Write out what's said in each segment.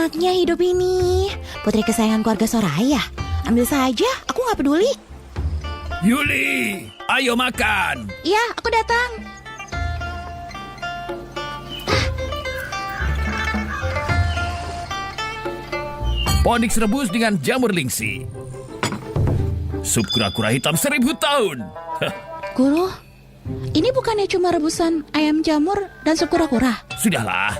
enaknya hidup ini. Putri kesayangan keluarga Soraya. Ambil saja, aku nggak peduli. Yuli, ayo makan. Iya, aku datang. Ponix rebus dengan jamur lingsi. Sup kura-kura hitam 1000 tahun. Guru, ini bukannya cuma rebusan ayam jamur dan sup kura-kura? Sudahlah.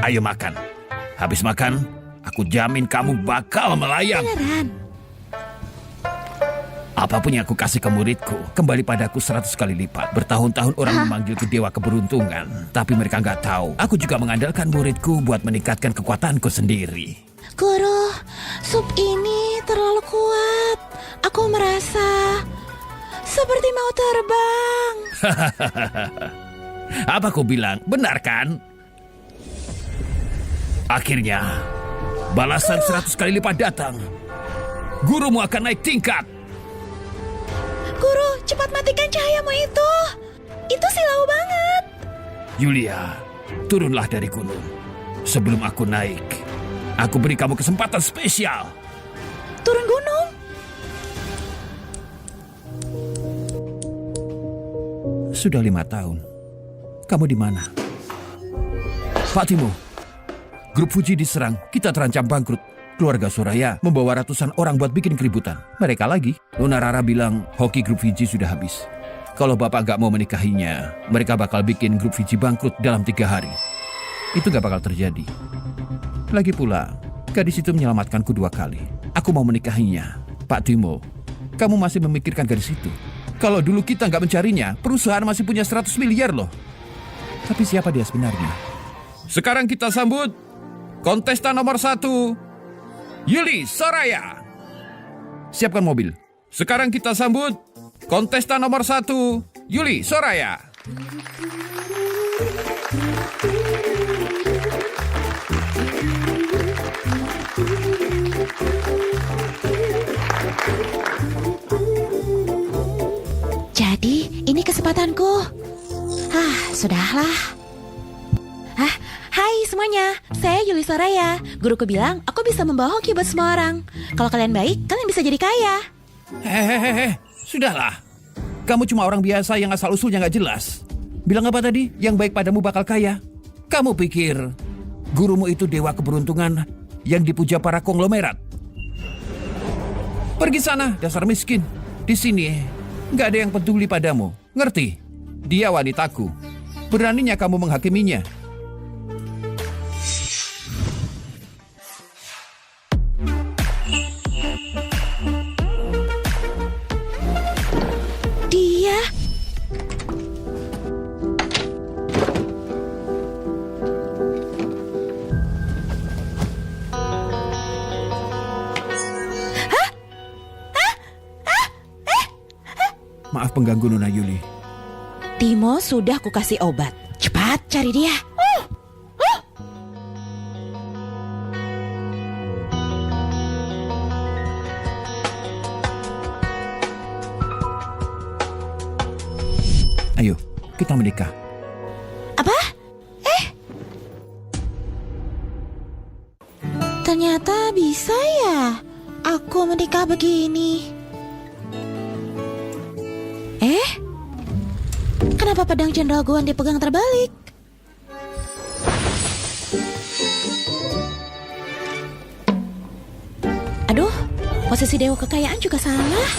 Ayo makan. Habis makan, aku jamin kamu bakal melayang. Beneran? Apapun yang aku kasih ke muridku, kembali padaku 100 kali lipat. Bertahun-tahun orang memanggilku dewa keberuntungan. Tapi mereka nggak tahu, aku juga mengandalkan muridku buat meningkatkan kekuatanku sendiri. Guru, sup ini terlalu kuat. Aku merasa seperti mau terbang. Apa aku bilang? Benar kan? Akhirnya, balasan 100 kali lipat datang. Gurumu akan naik tingkat. Guru, cepat matikan cahayamu itu. Itu silau banget. Yulia, turunlah dari gunung. Sebelum aku naik, aku beri kamu kesempatan spesial. Turun gunung? Sudah 5 tahun. Kamu di mana? Pak Timo, grup Fuji diserang. Kita terancam bangkrut. Keluarga Soraya membawa ratusan orang buat bikin keributan. Mereka lagi. Nona Rara bilang hoki grup Fuji sudah habis. Kalau bapak gak mau menikahinya, mereka bakal bikin grup Fuji bangkrut dalam 3 hari. Itu gak bakal terjadi. Lagi pula, gadis itu menyelamatkanku 2 kali. Aku mau menikahinya. Pak Timo, kamu masih memikirkan gadis itu? Kalau dulu kita gak mencarinya, perusahaan masih punya 100 miliar loh. Tapi siapa dia sebenarnya? Sekarang kita sambut kontestan nomor 1, Yuli Soraya. Siapkan mobil. Sekarang kita sambut kontestan nomor 1, Yuli Soraya. Jadi, ini kesempatanku. Sudahlah. Hai semuanya, saya Yuli Soraya. Guruku bilang aku bisa membawa hoki buat semua orang. Kalau kalian baik, kalian bisa jadi kaya. Hehehe, sudahlah. Kamu cuma orang biasa yang asal-usulnya gak jelas. Bilang apa tadi? Yang baik padamu bakal kaya. Kamu pikir gurumu itu dewa keberuntungan yang dipuja para konglomerat? Pergi sana, dasar miskin. Di sini gak ada yang peduli padamu. Ngerti? Dia wanitaku. Beraninya kamu menghakiminya. Dia Maaf pengganggu Nona Yuli. Timo sudah kukasih obat. Cepat cari dia. Ayo, kita menikah. Apa? Ternyata bisa ya aku menikah begini. Kenapa pedang Jenderal Gohan dipegang terbalik? Aduh, posisi dewa kekayaan juga salah.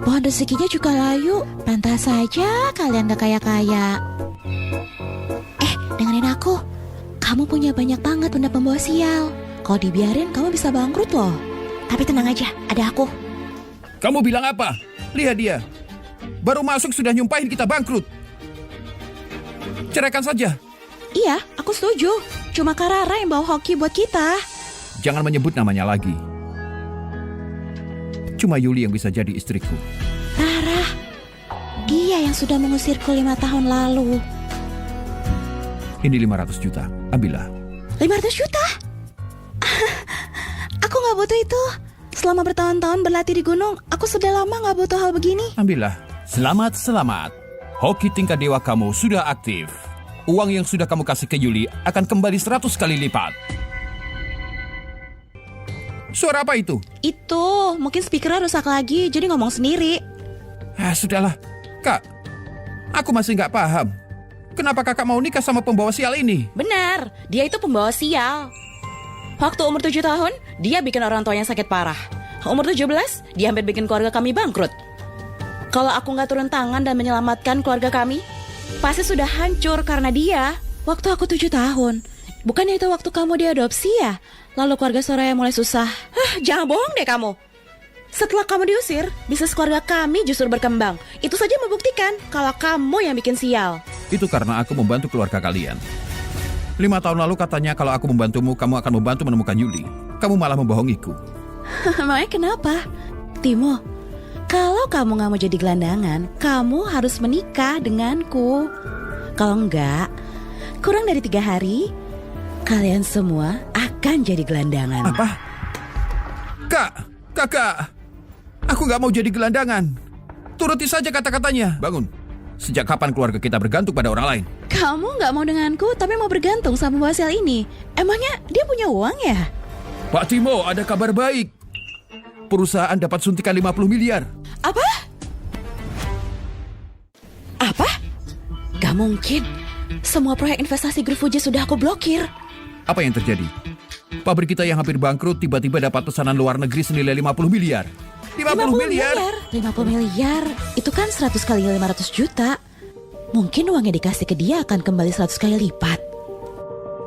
Pohon rezekinya juga layu. Pantas saja kalian gak kaya-kaya. Dengerin aku. Kamu punya banyak banget benda pembawa sial. Kalau dibiarin kamu bisa bangkrut loh. Tapi tenang aja, ada aku. Kamu bilang apa? Lihat dia. Baru masuk sudah nyumpahin kita bangkrut. Ceraikan saja. Iya, aku setuju. Cuma Kak Rara yang bawa hoki buat kita. Jangan menyebut namanya lagi. Cuma Yuli yang bisa jadi istriku. Rara, dia yang sudah mengusirku 5 tahun lalu. Ini 500 juta, ambillah. 500 juta? Aku gak butuh itu. Selama bertahun-tahun berlatih di gunung, aku sudah lama gak butuh hal begini. Ambillah. Selamat. Hoki tingkat dewa kamu sudah aktif. Uang yang sudah kamu kasih ke Yuli akan kembali 100 kali lipat. Suara apa itu? Itu, mungkin speakernya rusak lagi, jadi ngomong sendiri. Sudahlah. Kak, aku masih nggak paham. Kenapa kakak mau nikah sama pembawa sial ini? Benar, dia itu pembawa sial. Waktu umur 7 tahun, dia bikin orang tuanya sakit parah. Umur 17, dia hampir bikin keluarga kami bangkrut. Kalau aku nggak turun tangan dan menyelamatkan keluarga kami, pasti sudah hancur karena dia. Waktu aku 7 tahun, bukannya itu waktu kamu diadopsi ya? Lalu keluarga Soraya mulai susah. Jangan bohong deh kamu. Setelah kamu diusir, bisnis keluarga kami justru berkembang. Itu saja membuktikan kalau kamu yang bikin sial. Itu karena aku membantu keluarga kalian. 5 tahun lalu katanya kalau aku membantumu, kamu akan membantu menemukan Yuli. Kamu malah membohongiku. Makanya kenapa? Timo, kalau kamu gak mau jadi gelandangan, kamu harus menikah denganku. Kalau enggak, kurang dari 3 hari, kalian semua akan jadi gelandangan. Apa? Kakak, aku gak mau jadi gelandangan. Turuti saja kata-katanya. Bangun. Sejak kapan keluarga kita bergantung pada orang lain? Kamu gak mau denganku, tapi mau bergantung sama pembawa sial ini. Emangnya dia punya uang ya? Pak Timo, ada kabar baik. Perusahaan dapat suntikan 50 miliar. Apa? Gak mungkin. Semua proyek investasi grup Fuji sudah aku blokir. Apa yang terjadi? Pabrik kita yang hampir bangkrut tiba-tiba dapat pesanan luar negeri senilai 50 miliar. 50 miliar? 50 miliar? Itu kan 100 kali 500 juta. Mungkin uangnya dikasih ke dia akan kembali 100 kali lipat.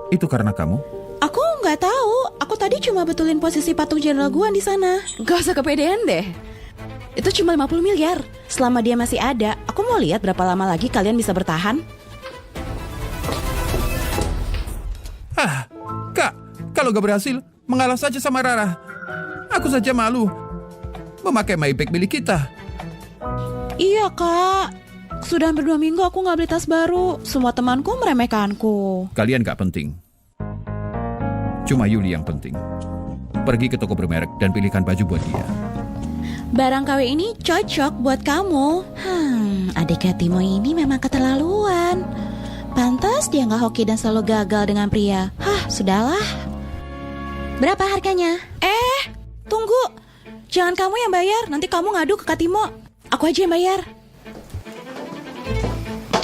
Itu karena kamu? Aku nggak tahu. Aku tadi cuma betulin posisi patung Jenderal Guan di sana. Gak usah kepedean deh. Itu cuma 50 miliar. Selama dia masih ada, aku mau lihat berapa lama lagi kalian bisa bertahan. Kak, kalau gak berhasil, mengalah saja sama Rara. Aku saja malu memakai Maybach milik kita. Iya kak, sudah hampir 2 minggu aku gak beli tas baru. Semua temanku meremehkanku. Kalian gak penting. Cuma Yuli yang penting. Pergi ke toko bermerek dan pilihkan baju buat dia. Barang KW ini cocok buat kamu. Adiknya Timo ini memang keterlaluan. Pantas dia gak hoki dan selalu gagal dengan pria. Sudahlah. Berapa harganya? Tunggu. Jangan kamu yang bayar, nanti kamu ngadu ke Kak Timo. Aku aja yang bayar.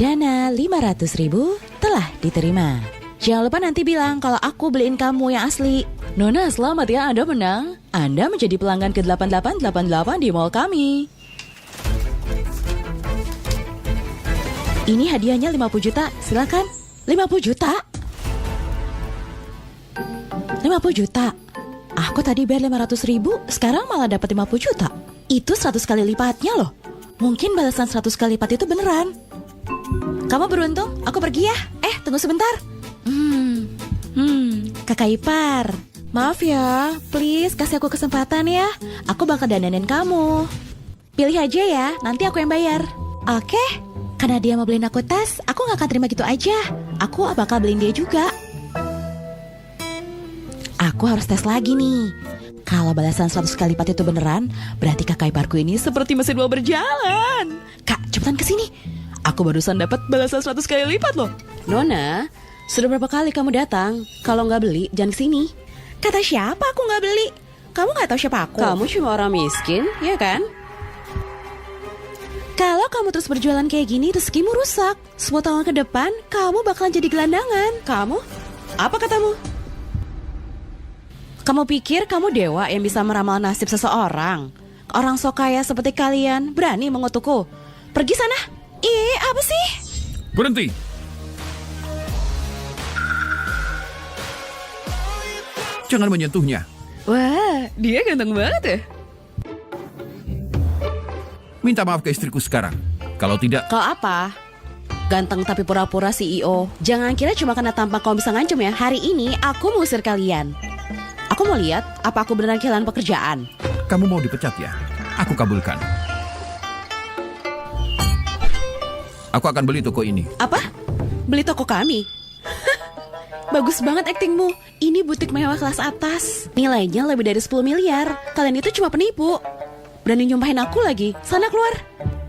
Dana 500.000 telah diterima. Jangan lupa nanti bilang kalau aku beliin kamu yang asli. Nona, selamat ya, Anda menang. Anda menjadi pelanggan ke-8888 di mall kami. Ini hadiahnya 50 juta, silakan. 50 juta? 50 juta? Aku tadi bayar 500.000, sekarang malah dapat 50 juta. Itu 100 kali lipatnya loh. Mungkin balasan 100 kali lipat itu beneran. Kamu beruntung, aku pergi ya. Tunggu sebentar. Kakak ipar, maaf ya, please kasih aku kesempatan ya. Aku bakal dandanin kamu. Pilih aja ya, nanti aku yang bayar. Oke? Karena dia mau beliin aku tas, aku gak akan terima gitu aja. Aku bakal beliin dia juga. Aku harus tes lagi nih. Kalau balasan 100 kali lipat itu beneran, berarti kakak iparku ini seperti mesin bola berjalan. Kak, cepetan kesini. Aku barusan dapat balasan 100 kali lipat loh. Nona, sudah berapa kali kamu datang? Kalau nggak beli, jangan kesini. Kata siapa aku nggak beli? Kamu nggak tahu siapa aku? Kamu cuma orang miskin, ya kan? Kalau kamu terus berjualan kayak gini, rezekimu rusak. 10 tahun ke depan, kamu bakalan jadi gelandangan. Kamu? Apa katamu? Kamu pikir kamu dewa yang bisa meramal nasib seseorang? Orang sok kaya seperti kalian berani mengutukku. Pergi sana. Apa sih? Berhenti. Jangan menyentuhnya. Wah, dia ganteng banget ya. Minta maaf ke istriku sekarang. Kalau tidak... Kau apa? Ganteng tapi pura-pura CEO. Jangan kira cuma karena tampak kau bisa ngancem ya. Hari ini aku mengusir kalian. Aku mau lihat apa aku beneran kehilangan pekerjaan. Kamu mau dipecat ya? Aku kabulkan. Aku akan beli toko ini. Apa? Beli toko kami? Bagus banget aktingmu. Ini butik mewah kelas atas. Nilainya lebih dari 10 miliar. Kalian itu cuma penipu. Berani nyumpahin aku lagi. Sana keluar.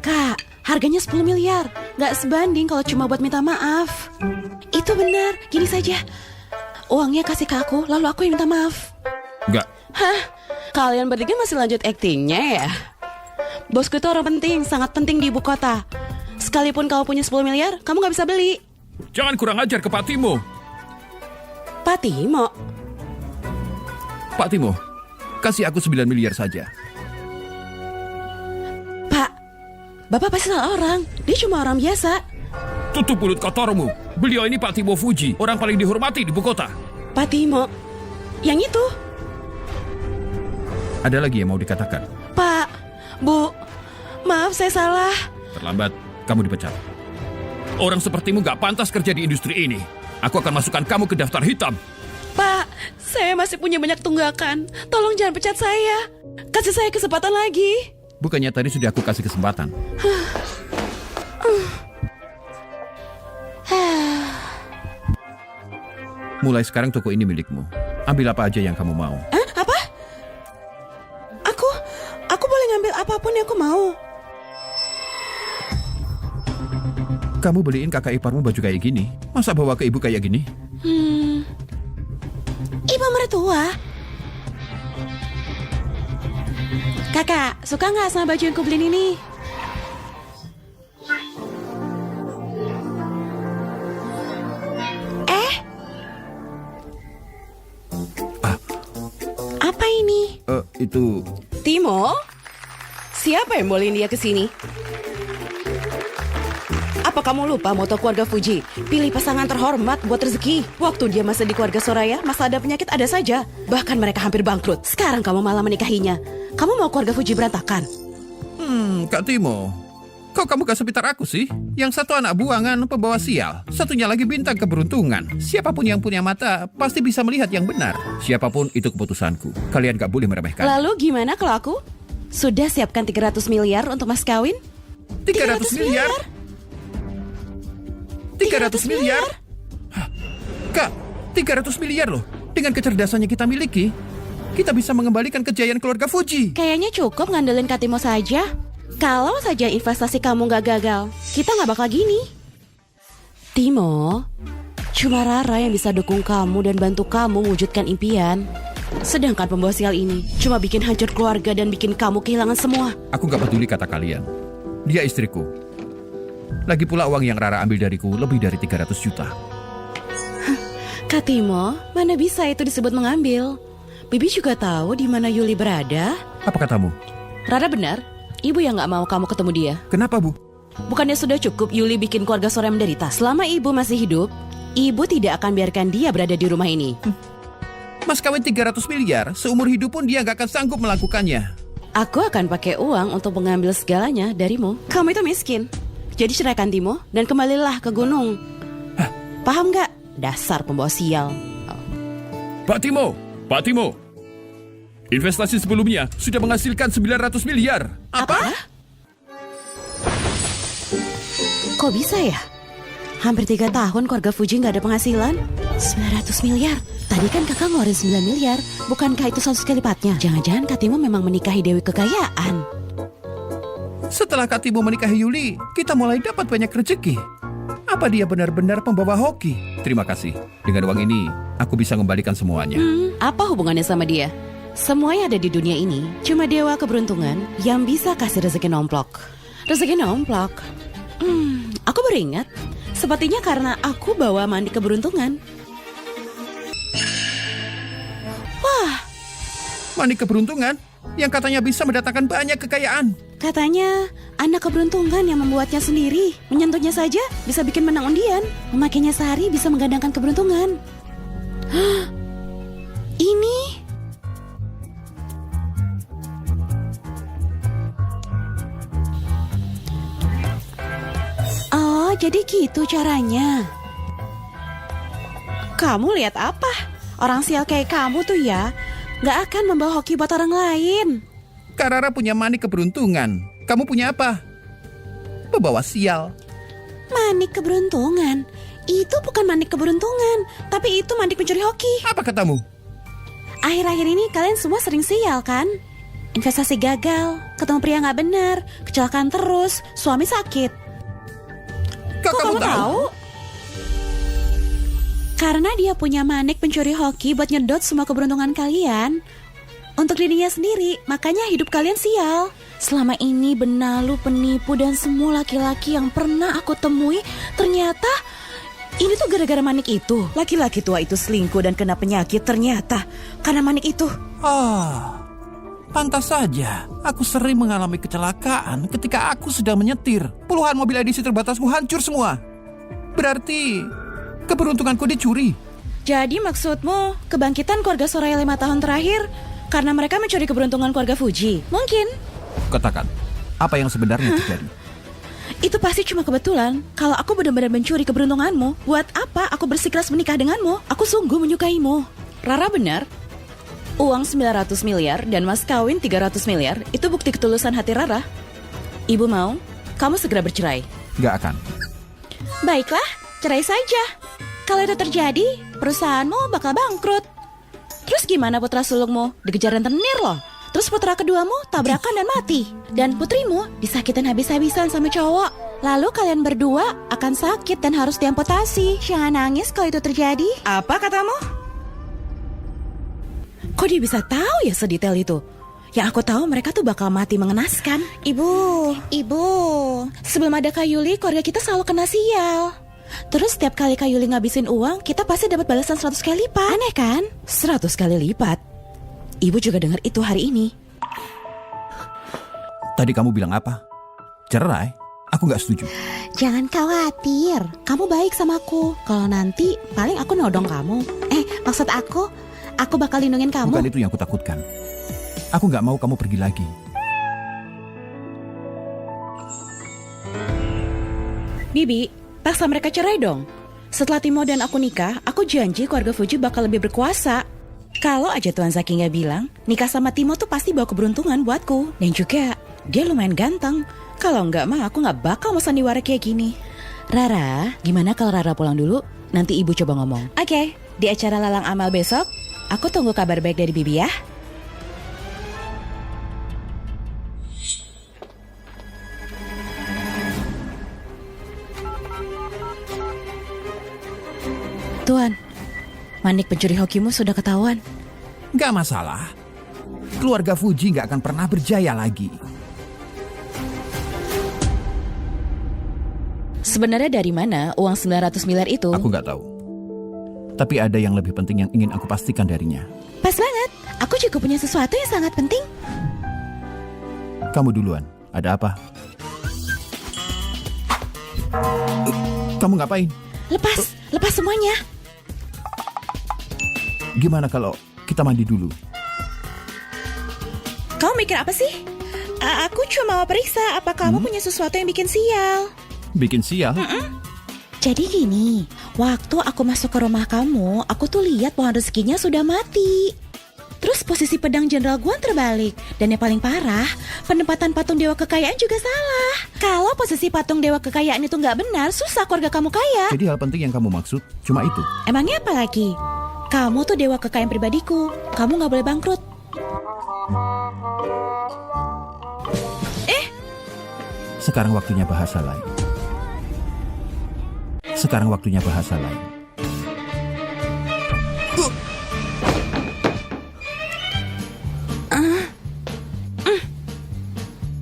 Kak, harganya 10 miliar. Gak sebanding kalau cuma buat minta maaf. Itu benar. Gini saja. Uangnya kasih ke aku, lalu aku yang minta maaf. Enggak. Hah? Kalian bertiga masih lanjut aktingnya ya? Bosku itu orang penting, sangat penting di ibu kota. Sekalipun kau punya 10 miliar, kamu gak bisa beli. Jangan kurang ajar ke Pak Timo. Pak Timo? Pak Timo, kasih aku 9 miliar saja. Pak, Bapak pasti salah orang. Dia cuma orang biasa. Tutup mulut kotormu. Beliau ini Pak Timo Fuji, orang paling dihormati di ibu kota. Pak Timo? Yang itu? Ada lagi yang mau dikatakan? Pak, Bu, maaf saya salah. Terlambat, kamu dipecat. Orang sepertimu gak pantas kerja di industri ini. Aku akan masukkan kamu ke daftar hitam. Pak, saya masih punya banyak tunggakan. Tolong jangan pecat saya. Kasih saya kesempatan lagi. Bukannya tadi sudah aku kasih kesempatan? Mulai sekarang toko ini milikmu. Ambil apa aja yang kamu mau. Apa? Aku boleh ngambil apapun yang aku mau. Kamu beliin kakak iparmu baju kayak gini. Masa bawa ke ibu kayak gini? Ibu mertua. Kakak, suka nggak sama baju yang kubeliin ini? Apa ini? Itu... Timo? Siapa yang bolehin dia ke sini? Apa kamu lupa moto keluarga Fuji? Pilih pasangan terhormat buat rezeki. Waktu dia masih di keluarga Soraya, masa ada penyakit ada saja. Bahkan mereka hampir bangkrut. Sekarang kamu malah menikahinya. Kamu mau keluarga Fuji berantakan? Kak Timo, kok kamu gak sepitar aku sih? Yang satu anak buangan, pembawa sial. Satunya lagi bintang keberuntungan. Siapapun yang punya mata, pasti bisa melihat yang benar. Siapapun itu keputusanku. Kalian gak boleh meremehkan. Lalu gimana kalau aku? Sudah siapkan 300 miliar untuk mas kawin? 300 miliar? 300 miliar? Hah, Kak, 300 miliar loh. Dengan kecerdasannya kita miliki, kita bisa mengembalikan kejayaan keluarga Fuji. Kayaknya cukup ngandelin Kak Timo saja. Kalau saja investasi kamu gak gagal, kita gak bakal gini. Timo, cuma Rara yang bisa dukung kamu dan bantu kamu mewujudkan impian. Sedangkan pembawa sial ini cuma bikin hancur keluarga dan bikin kamu kehilangan semua. Aku gak peduli kata kalian. Dia istriku. Lagi pula uang yang Rara ambil dariku lebih dari 300 juta. Kak Timo, mana bisa itu disebut mengambil? Bibi juga tahu di mana Yuli berada. Apa katamu? Rara benar, ibu yang gak mau kamu ketemu dia. Kenapa, Bu? Bukannya sudah cukup Yuli bikin keluarga Soraya menderita? Selama ibu masih hidup, ibu tidak akan biarkan dia berada di rumah ini. Mas kawin 300 miliar, seumur hidup pun dia gak akan sanggup melakukannya. Aku akan pakai uang untuk mengambil segalanya darimu. Kamu itu miskin. Jadi ceraikan Timo dan kembalilah ke gunung. Hah? Paham gak? Dasar pembawa sial. Pak Timo. Investasi sebelumnya sudah menghasilkan 900 miliar. Apa? Kok bisa ya? Hampir 3 tahun keluarga Fuji gak ada penghasilan. 900 miliar. Tadi kan kakak ngeluarin 9 miliar. Bukankah itu 100 kali lipatnya? Jangan-jangan Kak Timo memang menikahi Dewi Kekayaan. Setelah Kak Timo menikahi Yuli, kita mulai dapat banyak rezeki. Apa dia benar-benar pembawa hoki? Terima kasih. Dengan uang ini, aku bisa mengembalikan semuanya. Apa hubungannya sama dia? Semuanya ada di dunia ini. Cuma dewa keberuntungan yang bisa kasih rezeki nomplok. Rezeki nomplok? Aku baru ingat. Sepertinya karena aku bawa mandi keberuntungan. Wah, Mandi keberuntungan yang katanya bisa mendatangkan banyak kekayaan. katanya anak keberuntungan yang membuatnya sendiri. Menyentuhnya saja bisa bikin menang undian. Memakainya sehari bisa menggandangkan keberuntungan. Hah? Ini? Oh, jadi gitu caranya. Kamu lihat apa? Orang sial kayak kamu tuh ya gak akan membawa hoki buat orang lain. Kak Rara punya mani keberuntungan. Kamu punya apa? Pembawa sial. Manik keberuntungan. Itu bukan manik keberuntungan, tapi itu manik pencuri hoki. Apa katamu? Akhir-akhir ini kalian semua sering sial kan? Investasi gagal, ketemu pria gak benar, kecelakaan terus, suami sakit. Kok kamu tahu? Karena dia punya manik pencuri hoki buat nyedot semua keberuntungan kalian. Untuk dirinya sendiri, makanya hidup kalian sial. Selama ini benalu, penipu, dan semua laki-laki yang pernah aku temui, ternyata ini tuh gara-gara manik itu. Laki-laki tua itu selingkuh dan kena penyakit ternyata karena manik itu. Pantas saja. Aku sering mengalami kecelakaan ketika aku sedang menyetir. Puluhan mobil edisi terbatasku hancur semua. Berarti keberuntunganku dicuri. Jadi maksudmu kebangkitan keluarga Soraya 5 tahun terakhir karena mereka mencuri keberuntungan keluarga Fuji? Mungkin. Katakan, apa yang sebenarnya terjadi? Itu pasti cuma kebetulan. Kalau aku benar-benar mencuri keberuntunganmu, buat apa aku bersikeras menikah denganmu? Aku sungguh menyukaimu. Rara benar. Uang 900 miliar dan mas kawin 300 miliar itu bukti ketulusan hati Rara. Ibu mau kamu segera bercerai. Gak akan. Baiklah, cerai saja. Kalau itu terjadi, perusahaanmu bakal bangkrut. Terus gimana putra sulungmu? Dikejar rentenir loh. Terus putra keduamu tabrakan dan mati. Dan putrimu disakitin habis-habisan sama cowok. Lalu kalian berdua akan sakit dan harus diamputasi. Jangan nangis kalau itu terjadi. Apa katamu? Kok dia bisa tahu ya sedetail itu? Yang aku tahu mereka tuh bakal mati mengenaskan. Ibu. Sebelum ada Kak Yuli, keluarga kita selalu kena sial. Terus setiap kali Kak Yuli ngabisin uang, kita pasti dapat balasan 100 kali lipat. Aneh kan? 100 kali lipat? Ibu juga dengar itu hari ini. Tadi kamu bilang apa? Cerai? Aku gak setuju. Jangan khawatir, kamu baik sama aku. Kalau nanti paling aku nodong kamu. Maksud aku bakal lindungin kamu. Bukan itu yang aku takutkan. Aku gak mau kamu pergi lagi. Bibi, paksa mereka cerai dong. Setelah Timo dan aku nikah, aku janji keluarga Fuji bakal lebih berkuasa. Kalau aja Tuan Zaki nggak bilang, nikah sama Timo tuh pasti bawa keberuntungan buatku. Dan juga, dia lumayan ganteng. Kalau nggak mah aku nggak bakal mau sandiwara kayak gini. Rara, gimana kalau Rara pulang dulu? Nanti ibu coba ngomong. Oke, di acara Lalang Amal besok, aku tunggu kabar baik dari Bibi ya. Tuan, manik pencuri hokimu sudah ketahuan. Gak masalah. Keluarga Fuji gak akan pernah berjaya lagi. Sebenarnya dari mana uang 900 miliar itu? Aku gak tahu. Tapi ada yang lebih penting yang ingin aku pastikan darinya. Pas banget, aku juga punya sesuatu yang sangat penting. Kamu duluan, ada apa? Kamu ngapain? Lepas semuanya. Gimana kalau kita mandi dulu? Kamu mikir apa sih? Aku cuma mau periksa apa kamu punya sesuatu yang bikin sial. Bikin sial? Jadi gini, waktu aku masuk ke rumah kamu, aku tuh lihat pohon rezekinya sudah mati. Terus posisi pedang Jenderal Guan terbalik. Dan yang paling parah, penempatan patung dewa kekayaan juga salah. Kalau posisi patung dewa kekayaan itu nggak benar, susah keluarga kamu kaya. Jadi hal penting yang kamu maksud cuma itu? Emangnya apa lagi? Kamu tuh dewa kekayaan pribadiku. Kamu gak boleh bangkrut. Sekarang waktunya bahasa lain.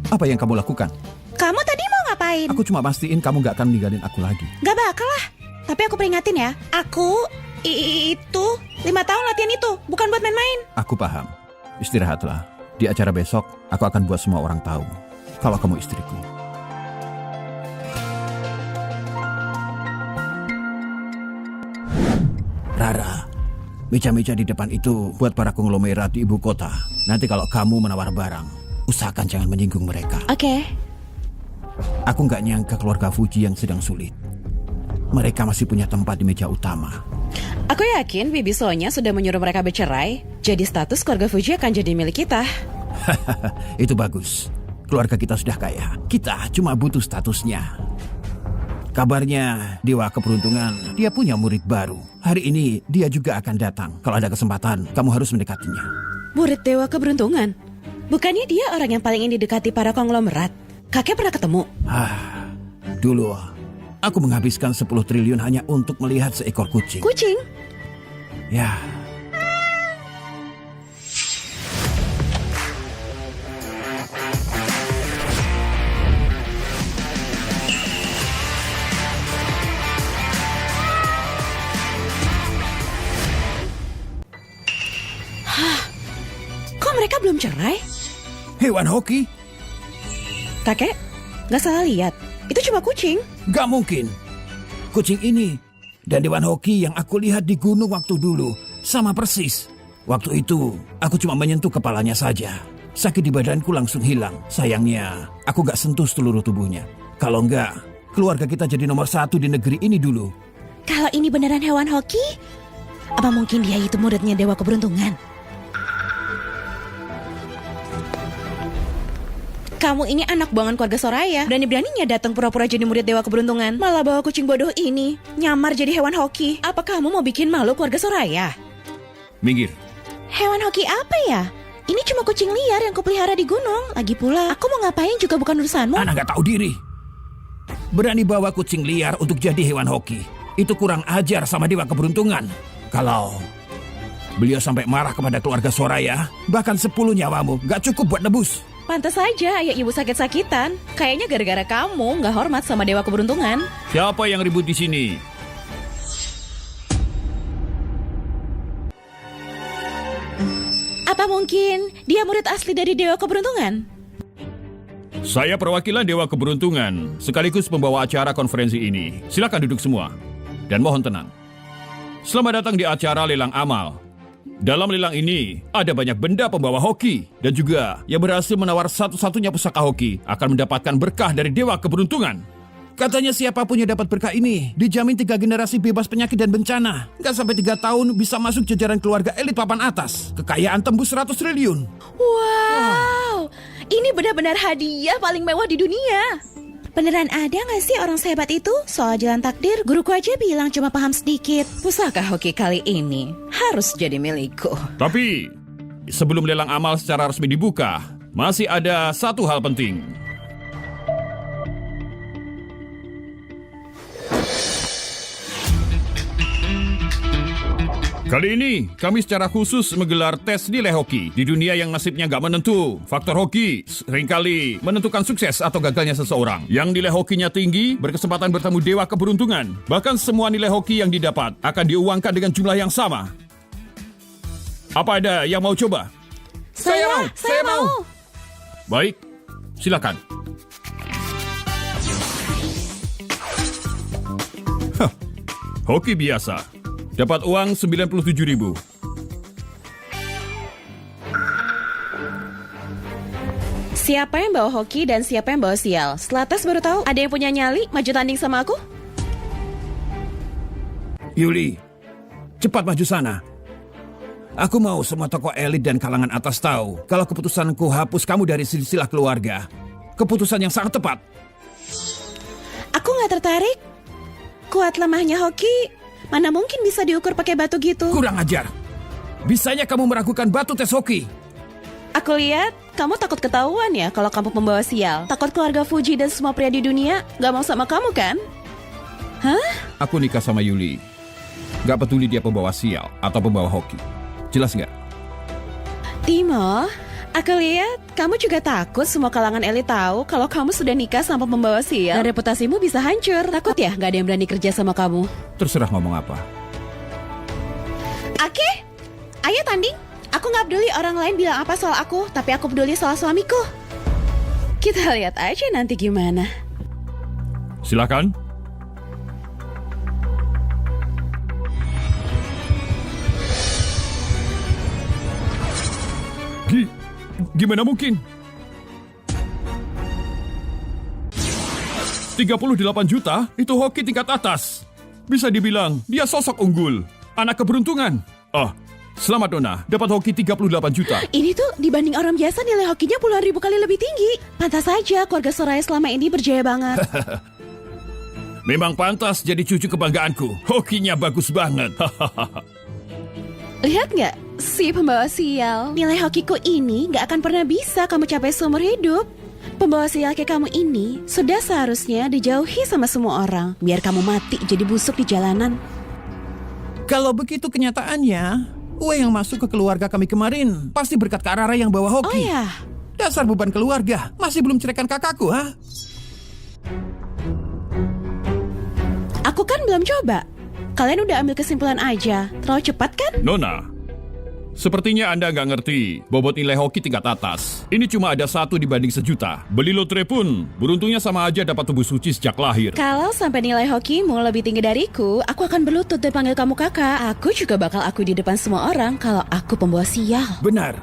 Apa yang kamu lakukan? Kamu tadi mau ngapain? Aku cuma pastiin kamu gak akan ninggalin aku lagi. Gak bakal lah. Tapi aku peringatin ya. Aku itu 5 tahun latihan itu. Bukan buat main-main. Aku paham. Istirahatlah. Di acara besok, aku akan buat semua orang tahu kalau kamu istriku. Rara, meja-meja di depan itu buat para konglomerat di ibu kota. Nanti kalau kamu menawar barang, usahakan jangan menyinggung mereka. Oke. Aku nggak nyangka keluarga Fuji yang sedang sulit. Mereka masih punya tempat di meja utama. Aku yakin Bibi Sonya sudah menyuruh mereka bercerai. Jadi status keluarga Fuji akan jadi milik kita. Itu bagus. Keluarga kita sudah kaya. Kita cuma butuh statusnya. Kabarnya Dewa Keberuntungan, dia punya murid baru. Hari ini dia juga akan datang. Kalau ada kesempatan, kamu harus mendekatinya. Murid Dewa Keberuntungan? Bukannya dia orang yang paling ingin didekati para konglomerat? Kakek pernah ketemu? Dulu aku menghabiskan 10 triliun hanya untuk melihat seekor kucing. Kucing? Ya. Kok mereka belum cerai? Hewan hoki? Kakek, nggak salah lihat. Itu cuma kucing. Gak mungkin. Kucing ini dan Dewan Hoki yang aku lihat di gunung waktu dulu sama persis. Waktu itu aku cuma menyentuh kepalanya saja. Sakit di badanku langsung hilang. Sayangnya aku gak sentuh seluruh tubuhnya. Kalau enggak, keluarga kita jadi nomor 1 di negeri ini dulu. Kalau ini beneran hewan hoki, apa mungkin dia itu muridnya Dewa Keberuntungan? Kamu ini anak buangan keluarga Soraya. Berani-beraninya datang pura-pura jadi murid Dewa Keberuntungan. Malah bawa kucing bodoh ini nyamar jadi hewan hoki. Apa kamu mau bikin malu keluarga Soraya? Minggir. Hewan hoki apa ya? Ini cuma kucing liar yang kupelihara di gunung. Lagi pula, aku mau ngapain juga bukan urusanmu. Anak gak tahu diri. Berani bawa kucing liar untuk jadi hewan hoki. Itu kurang ajar sama Dewa Keberuntungan. Kalau beliau sampai marah kepada keluarga Soraya, bahkan 10 nyawamu gak cukup buat nebus. Pantas saja ayah ibu sakit-sakitan. Kayaknya gara-gara kamu nggak hormat sama Dewa Keberuntungan. Siapa yang ribut di sini? Apa mungkin dia murid asli dari Dewa Keberuntungan? Saya perwakilan Dewa Keberuntungan, sekaligus pembawa acara konferensi ini. Silakan duduk semua. Dan mohon tenang. Selamat datang di acara lelang amal. Dalam lelang ini, ada banyak benda pembawa hoki. Dan juga yang berhasil menawar satu-satunya pusaka hoki akan mendapatkan berkah dari Dewa Keberuntungan. Katanya siapapun yang dapat berkah ini dijamin 3 generasi bebas penyakit dan bencana. Gak sampai 3 tahun bisa masuk jajaran keluarga elit papan atas. Kekayaan tembus 100 triliun. Wow, ini benar-benar hadiah paling mewah di dunia. Beneran ada gak sih orang sehebat itu? Soal jalan takdir, guruku aja bilang cuma paham sedikit. Pusaka hoki kali ini harus jadi milikku. Tapi, sebelum lelang amal secara resmi dibuka, masih ada satu hal penting. Kali ini, kami secara khusus menggelar tes nilai hoki. Di dunia yang nasibnya gak menentu, faktor hoki seringkali menentukan sukses atau gagalnya seseorang. Yang nilai hokinya tinggi, berkesempatan bertemu Dewa Keberuntungan. Bahkan semua nilai hoki yang didapat akan diuangkan dengan jumlah yang sama. Apa ada yang mau coba? Saya mau. Baik, silakan. Hoki biasa. Dapat uang 97.000. Siapa yang bawa hoki dan siapa yang bawa sial? Setelah tes baru tahu. Ada yang punya nyali maju tanding sama aku? Yuli, cepat maju sana. Aku mau semua tokoh elit dan kalangan atas tahu kalau keputusanku hapus kamu dari silsilah keluarga. Keputusan yang sangat tepat. Aku nggak tertarik. Kuat lemahnya hoki mana mungkin bisa diukur pakai batu gitu. Kurang ajar. Bisanya kamu meragukan batu tes hoki. Aku lihat kamu takut ketahuan ya kalau kamu pembawa sial. Takut keluarga Fuji dan semua pria di dunia gak mau sama kamu kan? Hah? Aku nikah sama Yuli. Gak peduli dia pembawa sial atau pembawa hoki. Jelas nggak? Timo, aku lihat kamu juga takut semua kalangan elit tahu kalau kamu sudah nikah sama pembawa sial. Dan reputasimu bisa hancur. Takut ya gak ada yang berani kerja sama kamu? Terserah ngomong apa. Oke, ayo tanding. Aku gak peduli orang lain bilang apa soal aku, tapi aku peduli soal suamiku. Kita lihat aja nanti gimana. Silakan. Gimana mungkin? 38 juta itu hoki tingkat atas. Bisa dibilang dia sosok unggul, anak keberuntungan. Selamat Nona, dapat hoki 38 juta. Ini tuh dibanding orang biasa nilai hokinya puluhan ribu kali lebih tinggi. Pantas saja keluarga Soraya selama ini berjaya banget. Memang pantas jadi cucu kebanggaanku. Hokinya bagus banget. Lihat nggak, si pembawa sial. Nilai hokiku ini nggak akan pernah bisa kamu capai seumur hidup. Pembawa sial kayak kamu ini sudah seharusnya dijauhi sama semua orang. Biar kamu mati jadi busuk di jalanan. Kalau begitu kenyataannya, uang yang masuk ke keluarga kami kemarin pasti berkat Kak Rara yang bawa Oh hoki. ya, Dasar beban keluarga, masih belum ceraikan kakakku, ha? aku kan belum coba. Kalian udah ambil kesimpulan aja. Terlalu cepat kan? Nona, sepertinya Anda nggak ngerti bobot nilai hoki tingkat atas. Ini cuma ada 1 dibanding 1.000.000. Beli lotre pun, beruntungnya sama aja dapat tubuh suci sejak lahir. Kalau sampai nilai hokimu lebih tinggi dariku, aku akan berlutut dan panggil kamu kakak. Aku juga bakal aku di depan semua orang kalau aku pembawa sial. Benar.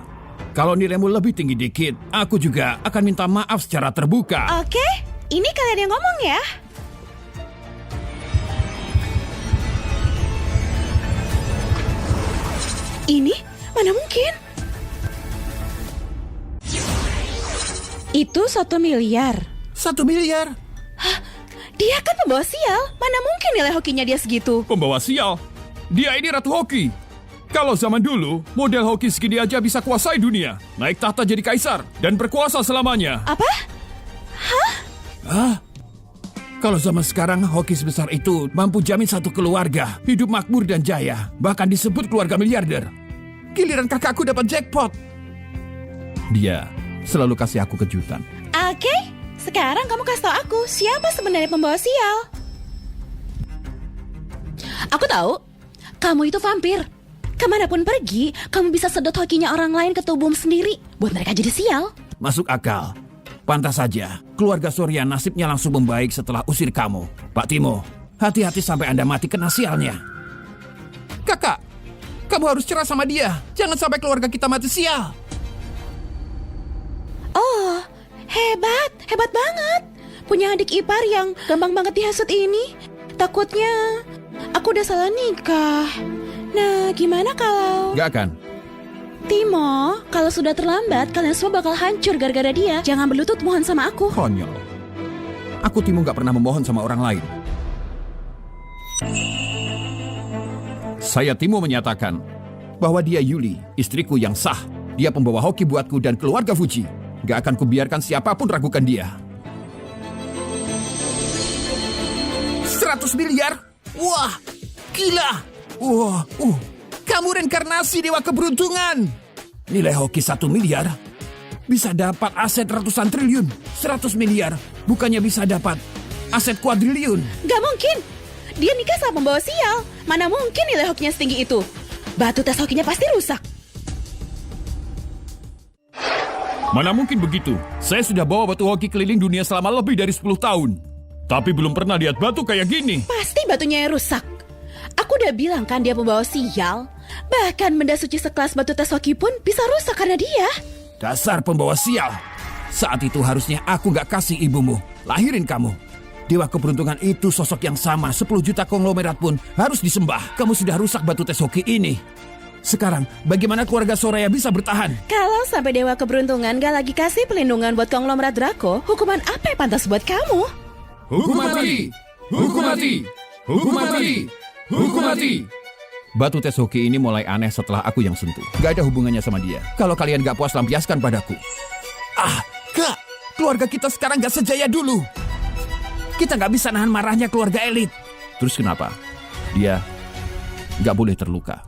Kalau nilaimu lebih tinggi dikit, aku juga akan minta maaf secara terbuka. Oke, ini kalian yang ngomong ya. Ini mana mungkin? Itu 1 miliar. 1 miliar? Dia kan pembawa sial. Mana mungkin nilai hokinya dia segitu? Pembawa sial. Dia ini ratu hoki. Kalau zaman dulu, model hoki segini aja bisa kuasai dunia. Naik tahta jadi kaisar dan berkuasa selamanya. Apa? Kalau zaman sekarang hoki sebesar itu mampu jamin satu keluarga hidup makmur dan jaya, bahkan disebut keluarga miliarder. Giliran kakakku dapat jackpot. Dia selalu kasih aku kejutan. Oke, sekarang kamu kasih tau aku siapa sebenarnya pembawa sial. Aku tahu, kamu itu vampir. Kemanapun pergi, kamu bisa sedot hokinya orang lain ke tubuhmu sendiri buat mereka jadi sial. Masuk akal. Pantas saja, keluarga Surya nasibnya langsung membaik setelah usir kamu. Pak Timo, hati-hati sampai Anda mati kena sialnya. Kakak, kamu harus cerah sama dia. Jangan sampai keluarga kita mati sial. Oh, hebat banget. Punya adik ipar yang gampang banget dihasut ini. Takutnya aku udah salah nikah. Nah, gimana kalau... Gak akan. Timo, kalau sudah terlambat, kalian semua bakal hancur gara-gara dia. Jangan berlutut mohon sama aku. Konyol. Aku Timo gak pernah memohon sama orang lain. Saya Timo menyatakan Bahwa dia Yuli, istriku yang sah. Dia pembawa hoki buatku dan keluarga Fuji. Gak akan kubiarkan siapapun ragukan dia. 100 miliar? Wah, gila. Wah, kamu reinkarnasi dewa keberuntungan. Nilai hoki 1 miliar bisa dapat aset ratusan triliun. 100 miliar bukannya bisa dapat aset kuadriliun. Gak mungkin. Dia nikah sama pembawa sial. Mana mungkin nilai hokinya setinggi itu. Batu tes hokinya pasti rusak. mana mungkin begitu. Saya sudah bawa batu hoki keliling dunia selama lebih dari 10 tahun. Tapi belum pernah lihat batu kayak gini. Pasti batunya yang rusak. Aku udah bilang kan dia pembawa sial. Bahkan benda suci sekelas batu tes hoki pun bisa rusak karena dia. Dasar pembawa sial. Saat itu harusnya aku gak kasih ibumu lahirin kamu. Dewa keberuntungan itu sosok yang sama. 10 juta konglomerat pun harus disembah. Kamu sudah rusak batu tes hoki ini. Sekarang bagaimana keluarga Soraya bisa bertahan? Kalau sampai dewa keberuntungan gak lagi kasih pelindungan buat konglomerat Draco, hukuman apa yang pantas buat kamu? Hukum mati! Hukum mati! Hukum mati! Hukum mati! Batu tes hoki ini mulai aneh setelah aku yang sentuh. Gak ada hubungannya sama dia. Kalau kalian gak puas, lampiaskan padaku. Kak, keluarga kita sekarang gak sejaya dulu. Kita gak bisa nahan marahnya keluarga elit. Terus kenapa? Dia gak boleh terluka.